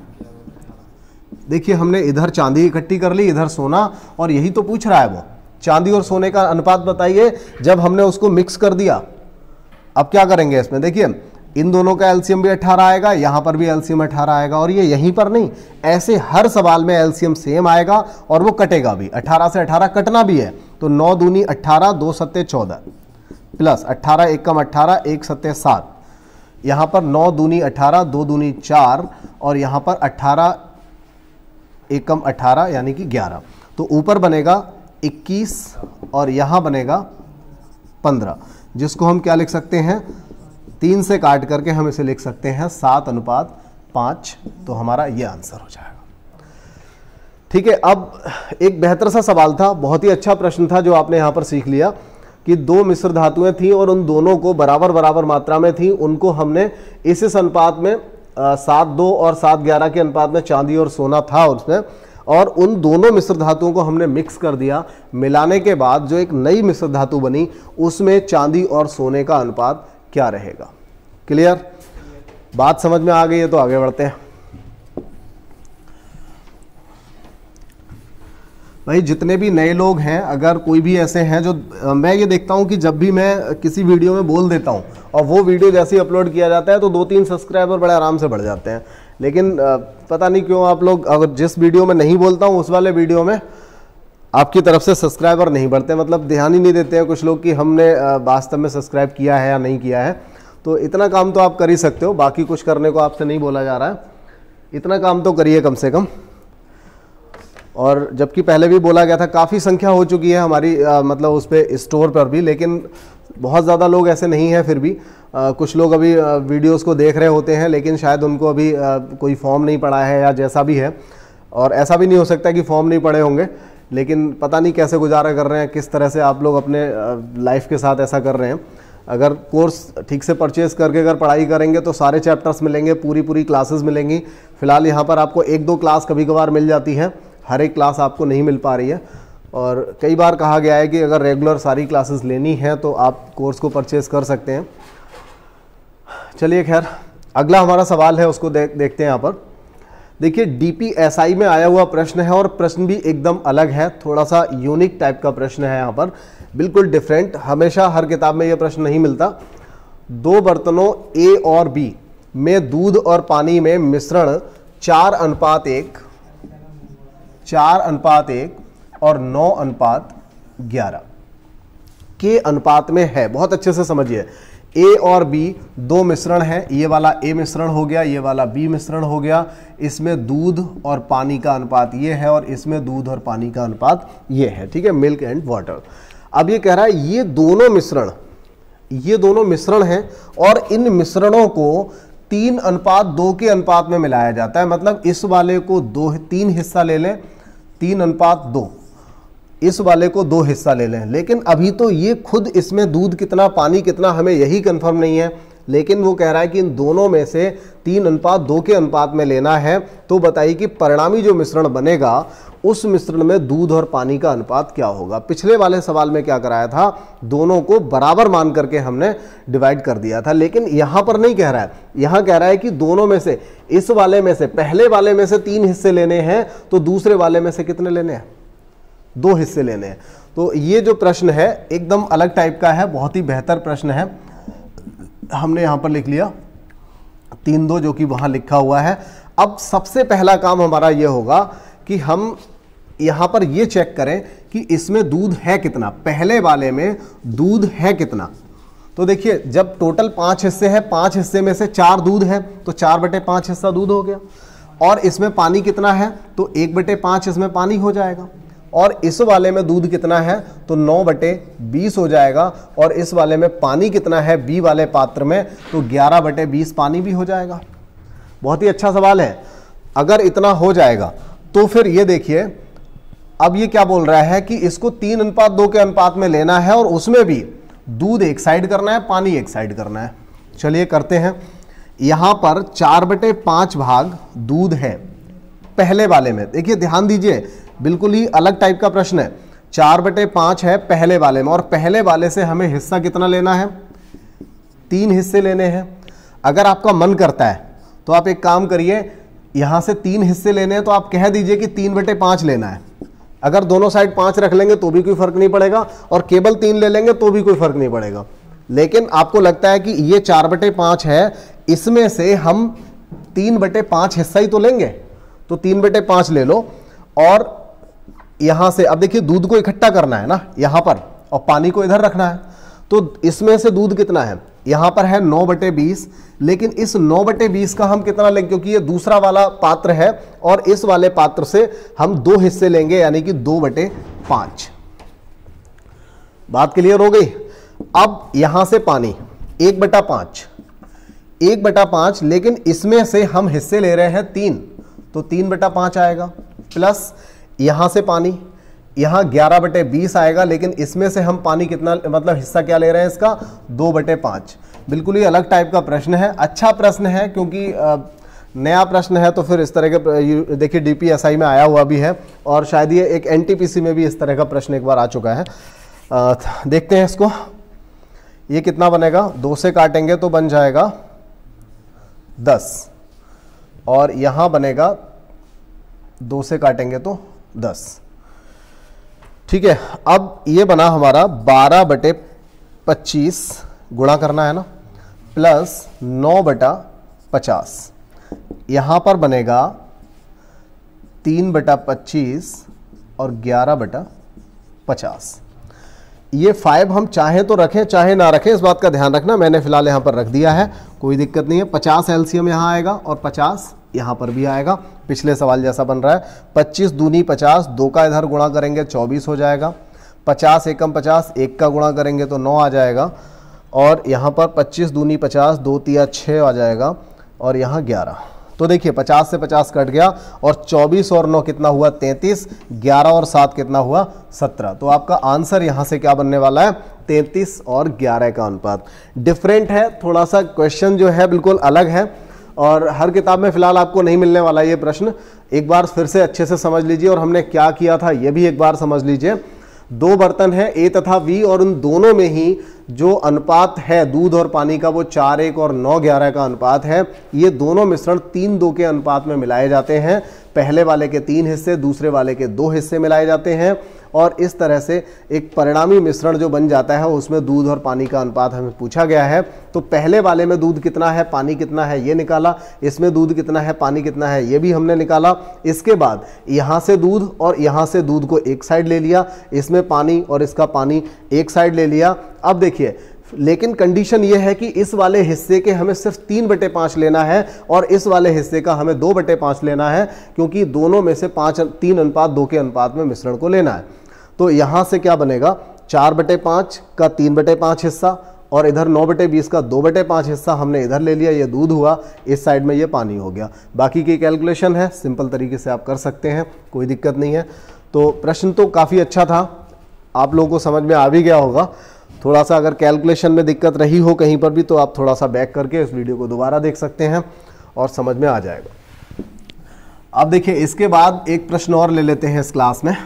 देखिए हमने इधर चांदी इकट्ठी कर ली, इधर सोना, और यही तो पूछ रहा है वो, चांदी और सोने का अनुपात बताइए। जब हमने उसको मिक्स कर दिया अब क्या करेंगे इसमें, देखिए इन दोनों का एलसीएम भी 18 आएगा, यहां पर भी एलसीएम 18 आएगा, और ये यहीं पर नहीं, ऐसे हर सवाल में एलसीएम सेम आएगा और वो कटेगा भी। 18 से 18 कटना भी है, तो 9 दूनी 18, 2 सत्ते 14 प्लस 18 एकम 18, 1 सत्ते 7, यहां पर 9 दूनी 18, 2 दूनी 4, और यहां पर 18 एकम 18 यानी कि 11। तो ऊपर बनेगा 21 और यहां बनेगा 15, जिसको हम क्या लिख सकते हैं, 3 से काट करके हम इसे लिख सकते हैं 7:5। तो हमारा ये आंसर हो जाएगा। ठीक है, अब एक बेहतर सा सवाल था, बहुत ही अच्छा प्रश्न था जो आपने यहां पर सीख लिया कि 2 मिश्र धातुएं थी और उन दोनों को बराबर बराबर मात्रा में थी, उनको हमने इस अनुपात में 7:2 और 7:11 के अनुपात में चांदी और सोना था उसमें, और उन दोनों मिश्र धातुओं को हमने मिक्स कर दिया। मिलाने के बाद जो एक नई मिश्र धातु बनी उसमें चांदी और सोने का अनुपात क्या रहेगा। क्लियर, बात समझ में आ गई है तो आगे बढ़ते हैं। भाई जितने भी नए लोग हैं, अगर कोई भी ऐसे हैं जो, मैं ये देखता हूं कि जब भी मैं किसी वीडियो में बोल देता हूं और वो वीडियो जैसे ही अपलोड किया जाता है तो 2-3 सब्सक्राइबर बड़े आराम से बढ़ जाते हैं, लेकिन पता नहीं क्यों आप लोग, अगर जिस वीडियो में नहीं बोलता हूं उस वाले वीडियो में आपकी तरफ से सब्सक्राइबर नहीं बढ़ते, मतलब ध्यान ही नहीं देते हैं कुछ लोग कि हमने वास्तव में सब्सक्राइब किया है या नहीं किया है। तो इतना काम तो आप कर ही सकते हो, बाकी कुछ करने को आपसे नहीं बोला जा रहा है, इतना काम तो करिए कम से कम। और जबकि पहले भी बोला गया था, काफ़ी संख्या हो चुकी है हमारी मतलब उस पर स्टोर पर भी, लेकिन बहुत ज़्यादा लोग ऐसे नहीं हैं। फिर भी कुछ लोग अभी वीडियोस को देख रहे होते हैं, लेकिन शायद उनको अभी कोई फॉर्म नहीं पड़ा है या जैसा भी है, और ऐसा भी नहीं हो सकता कि फॉर्म नहीं पड़े होंगे, लेकिन पता नहीं कैसे गुजारा कर रहे हैं, किस तरह से आप लोग अपने लाइफ के साथ ऐसा कर रहे हैं। अगर कोर्स ठीक से परचेज करके अगर पढ़ाई करेंगे तो सारे चैप्टर्स मिलेंगे, पूरी क्लासेस मिलेंगी। फिलहाल यहाँ पर आपको 1-2 क्लास कभी कभार मिल जाती है, हर एक क्लास आपको नहीं मिल पा रही है, और कई बार कहा गया है कि अगर रेगुलर सारी क्लासेस लेनी है तो आप कोर्स को परचेज कर सकते हैं। चलिए खैर, अगला हमारा सवाल है उसको देखते हैं। यहाँ पर देखिए डीपीएसआई में आया हुआ प्रश्न है, और प्रश्न भी एकदम अलग है, थोड़ा सा यूनिक टाइप का प्रश्न है यहाँ पर, बिल्कुल डिफरेंट। हमेशा हर किताब में यह प्रश्न नहीं मिलता। 2 बर्तनों ए और बी में दूध और पानी में मिश्रण 4:1, 4:1 और 9:11 के अनुपात में है। बहुत अच्छे से समझिए, ए और बी 2 मिश्रण है, ये वाला ए मिश्रण हो गया, ये वाला बी मिश्रण हो गया, इसमें दूध और पानी का अनुपात ये है, और इसमें दूध और पानी का अनुपात ये है। ठीक है, मिल्क एंड वाटर। अब ये कह रहा है ये दोनों मिश्रण हैं, और इन मिश्रणों को 3:2 के अनुपात में मिलाया जाता है। मतलब इस वाले को 3 हिस्सा ले लें, 3:2, इस वाले को 2 हिस्सा ले लें, लेकिन अभी तो ये खुद इसमें दूध कितना पानी कितना हमें यही कंफर्म नहीं है, लेकिन वो कह रहा है कि इन दोनों में से 3:2 के अनुपात में लेना है। तो बताइए कि परिणामी जो मिश्रण बनेगा उस मिश्रण में दूध और पानी का अनुपात क्या होगा। पिछले वाले सवाल में क्या कराया था, दोनों को बराबर मान करके हमने डिवाइड कर दिया था, लेकिन यहां पर नहीं कह रहा है, यहां कह रहा है कि दोनों में से, इस वाले में से, पहले वाले में से 3 हिस्से लेने हैं, तो दूसरे वाले में से कितने लेने हैं, 2 हिस्से लेने हैं। तो ये जो प्रश्न है एकदम अलग टाइप का है, बहुत ही बेहतर प्रश्न है। हमने यहां पर लिख लिया 3-2 जो कि वहां लिखा हुआ है। अब सबसे पहला काम हमारा यह होगा कि हम यहां पर यह चेक करें कि इसमें दूध है कितना, पहले वाले में दूध है कितना। तो देखिए जब टोटल 5 हिस्से हैं, 5 हिस्से में से 4 दूध है, तो 4/5 हिस्सा दूध हो गया। और इसमें पानी कितना है, तो 1/5 इसमें पानी हो जाएगा। और इस वाले में दूध कितना है, तो 9/20 हो जाएगा। और इस वाले में पानी कितना है, बी वाले पात्र में, तो 11/20 पानी भी हो जाएगा। बहुत ही अच्छा सवाल है। अगर इतना हो जाएगा तो फिर ये देखिए, अब ये क्या बोल रहा है कि इसको 3:2 के अनुपात में लेना है, और उसमें भी दूध एक साइड करना है, पानी एक साइड करना है। चलिए करते हैं। यहां पर 4/5 भाग दूध है पहले वाले में। देखिए ध्यान दीजिए, बिल्कुल ही अलग टाइप का प्रश्न है। 4/5 है पहले वाले में, और पहले वाले से हमें हिस्सा कितना लेना है, 3 हिस्से लेने हैं। अगर आपका मन करता है तो आप एक काम करिए, यहां से 3 हिस्से लेने हैं तो आप कह दीजिए कि 3/5 लेना है। अगर दोनों साइड 5 रख लेंगे तो भी कोई फर्क नहीं पड़ेगा, और केवल 3 ले लेंगे तो भी कोई फर्क नहीं पड़ेगा। लेकिन आपको लगता है कि ये 4/5 है, इसमें से हम 3/5 हिस्सा ही तो लेंगे, तो 3/5 ले लो। और यहां से अब देखिए दूध को इकट्ठा करना है ना यहां पर, और पानी को इधर रखना है, तो इसमें से दूध कितना है, यहां पर है 9/20, लेकिन इस 9/20 का हम कितना लेंगे, क्योंकि ये दूसरा वाला पात्र है और इस वाले पात्र से हम 2 हिस्से लेंगे, यानी कि 2/5। बात क्लियर हो गई। अब यहां से पानी 1/5, लेकिन इसमें से हम हिस्से ले रहे हैं 3, तो 3/5 आएगा, प्लस यहां से पानी, यहां 11/20 आएगा, लेकिन इसमें से हम पानी कितना, मतलब हिस्सा क्या ले रहे हैं इसका, 2/5। बिल्कुल ही अलग टाइप का प्रश्न है, अच्छा प्रश्न है, क्योंकि नया प्रश्न है, तो फिर इस तरह के देखिए DPSI में आया हुआ भी है, और शायद ये एक NTPC में भी इस तरह का प्रश्न एक बार आ चुका है। देखते हैं इसको, ये कितना बनेगा, 2 से काटेंगे तो बन जाएगा 10, और यहां बनेगा 2 से काटेंगे तो 10। ठीक है, अब ये बना हमारा 12/25, गुणा करना है ना, प्लस 9/50, यहां पर बनेगा 3/25 और 11/50। ये 5 हम चाहे तो रखें चाहे ना रखें, इस बात का ध्यान रखना, मैंने फिलहाल यहां पर रख दिया है, कोई दिक्कत नहीं है। 50 LCM यहां आएगा और 50 यहां पर भी आएगा, पिछले सवाल जैसा बन रहा है। 25 दूनी 50, 2 का इधर गुणा करेंगे 24 हो जाएगा। 50 एकम 50, 1 का गुणा करेंगे तो 9 आ जाएगा, और यहां पर 25 दूनी 50, 2 तिया 6 आ जाएगा, और यहां 11। तो देखिए 50 से 50 कट गया, और 24 और 9 कितना हुआ, 33, 11 और 7 कितना हुआ, 17। तो आपका आंसर यहां से क्या बनने वाला है, 33 और 11 का अनुपात। डिफरेंट है थोड़ा सा, क्वेश्चन जो है बिल्कुल अलग है, और हर किताब में फिलहाल आपको नहीं मिलने वाला ये प्रश्न। एक बार फिर से अच्छे से समझ लीजिए, और हमने क्या किया था ये भी एक बार समझ लीजिए। 2 बर्तन है A तथा B, और उन दोनों में ही जो अनुपात है दूध और पानी का, वो 4:1 और 9:11 का अनुपात है। ये दोनों मिश्रण 3:2 के अनुपात में मिलाए जाते हैं। पहले वाले के 3 हिस्से, दूसरे वाले के 2 हिस्से मिलाए जाते हैं, और इस तरह से एक परिणामी मिश्रण जो बन जाता है, उसमें दूध और पानी का अनुपात हमें पूछा गया है। तो पहले वाले में दूध कितना है, पानी कितना है, ये निकाला। इसमें दूध कितना है, पानी कितना है, ये भी हमने निकाला। इसके बाद यहाँ से दूध और यहाँ से दूध को एक साइड ले लिया, इसमें पानी और इसका पानी एक साइड ले लिया। अब देखिए, लेकिन कंडीशन यह है कि इस वाले हिस्से के हमें सिर्फ 3/5 लेना है, और इस वाले हिस्से का हमें 2/5 लेना है, क्योंकि दोनों में से 3:2 के अनुपात में मिश्रण को लेना है। तो यहां से क्या बनेगा, 4/5 का 3/5 हिस्सा, और इधर 9/20 का 2/5 हिस्सा हमने इधर ले लिया, ये दूध हुआ, इस साइड में ये पानी हो गया। बाकी की कैलकुलेशन है, सिंपल तरीके से आप कर सकते हैं, कोई दिक्कत नहीं है। तो प्रश्न तो काफ़ी अच्छा था, आप लोगों को समझ में आ भी गया होगा। थोड़ा सा अगर कैलकुलेशन में दिक्कत रही हो कहीं पर भी, तो आप थोड़ा सा बैक करके इस वीडियो को दोबारा देख सकते हैं और समझ में आ जाएगा। अब देखिए, इसके बाद एक प्रश्न और ले लेते हैं इस क्लास में।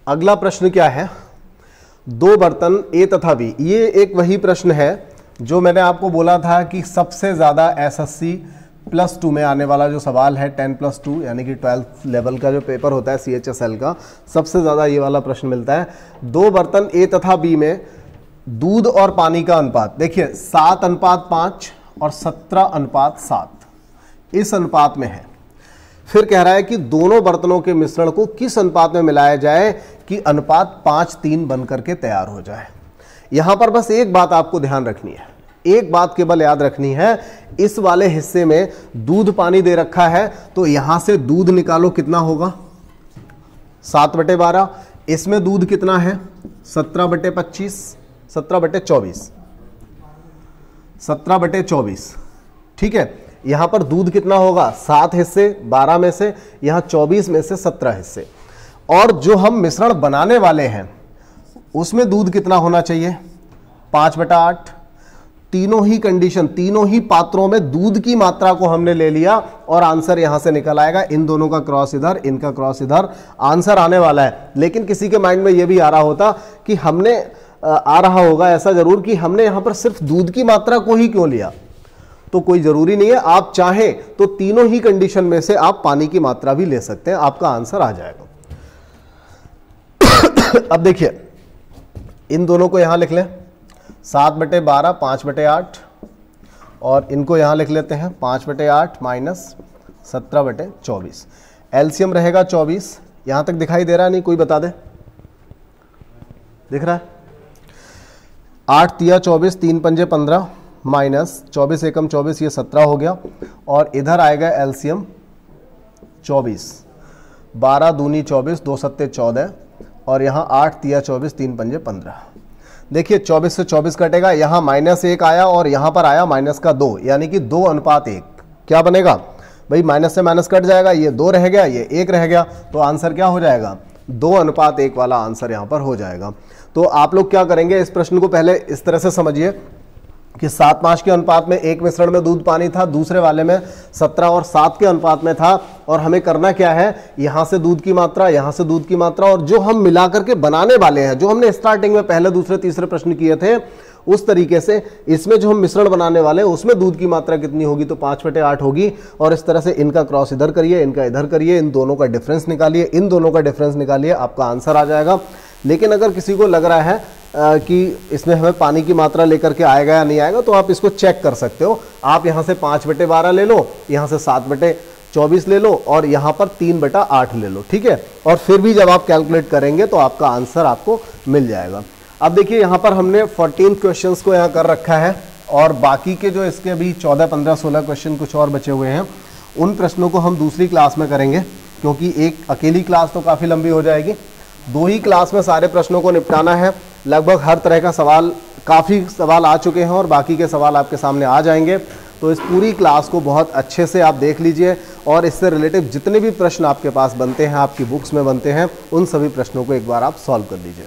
अगला प्रश्न क्या है, 2 बर्तन A तथा B। ये एक वही प्रश्न है जो मैंने आपको बोला था कि सबसे ज़्यादा SSC +2 में आने वाला जो सवाल है, 10+2 यानी कि 12th लेवल का जो पेपर होता है CHSL का, सबसे ज़्यादा ये वाला प्रश्न मिलता है। 2 बर्तन A तथा B में दूध और पानी का अनुपात, देखिए 7:5 और 17:7 इस अनुपात में है। फिर कह रहा है कि दोनों बर्तनों के मिश्रण को किस अनुपात में मिलाया जाए कि अनुपात 5:3 बन करके तैयार हो जाए। यहां पर बस एक बात आपको ध्यान रखनी है, एक बात केवल याद रखनी है, इस वाले हिस्से में दूध पानी दे रखा है, तो यहां से दूध निकालो, कितना होगा 7/12। इसमें दूध कितना है 17/25, 17/24, 17/24। ठीक है, यहां पर दूध कितना होगा, 7 हिस्से 12 में से, यहां 24 में से 17 हिस्से। और जो हम मिश्रण बनाने वाले हैं उसमें दूध कितना होना चाहिए, 5/8। तीनों ही कंडीशन, तीनों ही पात्रों में दूध की मात्रा को हमने ले लिया, और आंसर यहां से निकल आएगा। इन दोनों का क्रॉस इधर, इनका क्रॉस इधर, आंसर आने वाला है। लेकिन किसी के माइंड में यह भी आ रहा होता कि हमने आ रहा होगा ऐसा जरूर कि हमने यहां पर सिर्फ दूध की मात्रा को ही क्यों लिया। तो कोई जरूरी नहीं है, आप चाहें तो तीनों ही कंडीशन में से आप पानी की मात्रा भी ले सकते हैं, आपका आंसर आ जाएगा। अब देखिए इन दोनों को यहां लिख लें 7/12 5/8 और इनको यहां लिख लेते हैं 5/8 माइनस 17/24। एलसीएम रहेगा 24। यहां तक दिखाई दे रहा है? नहीं, कोई बता दे, दिख रहा है? 8 तिया 24, 3 पंजे 15 माइनस 24 एकम 24, ये 17 हो गया। और इधर आएगा एलसीएम 24, 12 दूनी 24, 2 सत्ते 14 और यहाँ 8 तिया 24, 3 पंजे 15। देखिए 24 से 24 कटेगा, यहाँ -1 आया और यहाँ पर आया -2, यानी कि 2:1। क्या बनेगा भाई? माइनस से माइनस कट जाएगा, ये 2 रह गया, ये 1 रह गया, तो आंसर क्या हो जाएगा? 2:1 वाला आंसर यहाँ पर हो जाएगा। तो आप लोग क्या करेंगे, इस प्रश्न को पहले इस तरह से समझिए कि 7:5 के अनुपात में एक मिश्रण में दूध पानी था, दूसरे वाले में 17 और 7 के अनुपात में था। और हमें करना क्या है, यहां से दूध की मात्रा, यहां से दूध की मात्रा, और जो हम मिलाकर के बनाने वाले हैं, जो हमने स्टार्टिंग में पहले दूसरे तीसरे प्रश्न किए थे, उस तरीके से इसमें जो हम मिश्रण बनाने वाले हैं उसमें दूध की मात्रा कितनी होगी, तो 5/8 होगी। और इस तरह से इनका क्रॉस इधर करिए, इनका इधर करिए, इन दोनों का डिफरेंस निकालिए, इन दोनों का डिफरेंस निकालिए, आपका आंसर आ जाएगा। लेकिन अगर किसी को लग रहा है कि इसमें हमें पानी की मात्रा लेकर के आएगा या नहीं आएगा, तो आप इसको चेक कर सकते हो। आप यहां से 5/12 ले लो, यहां से 7/24 ले लो और यहां पर 3/8 ले लो, ठीक है। और फिर भी जब आप कैलकुलेट करेंगे तो आपका आंसर आपको मिल जाएगा। अब देखिए यहां पर हमने 14 क्वेश्चंस को यहां कर रखा है और बाकी के जो इसके अभी 14, 15, 16 क्वेश्चन कुछ और बचे हुए हैं, उन प्रश्नों को हम दूसरी क्लास में करेंगे, क्योंकि एक अकेली क्लास तो काफ़ी लंबी हो जाएगी। 2 ही क्लास में सारे प्रश्नों को निपटाना है। लगभग हर तरह का सवाल, काफ़ी सवाल आ चुके हैं और बाकी के सवाल आपके सामने आ जाएंगे। तो इस पूरी क्लास को बहुत अच्छे से आप देख लीजिए और इससे रिलेटिव जितने भी प्रश्न आपके पास बनते हैं, आपकी बुक्स में बनते हैं, उन सभी प्रश्नों को एक बार आप सॉल्व कर लीजिए।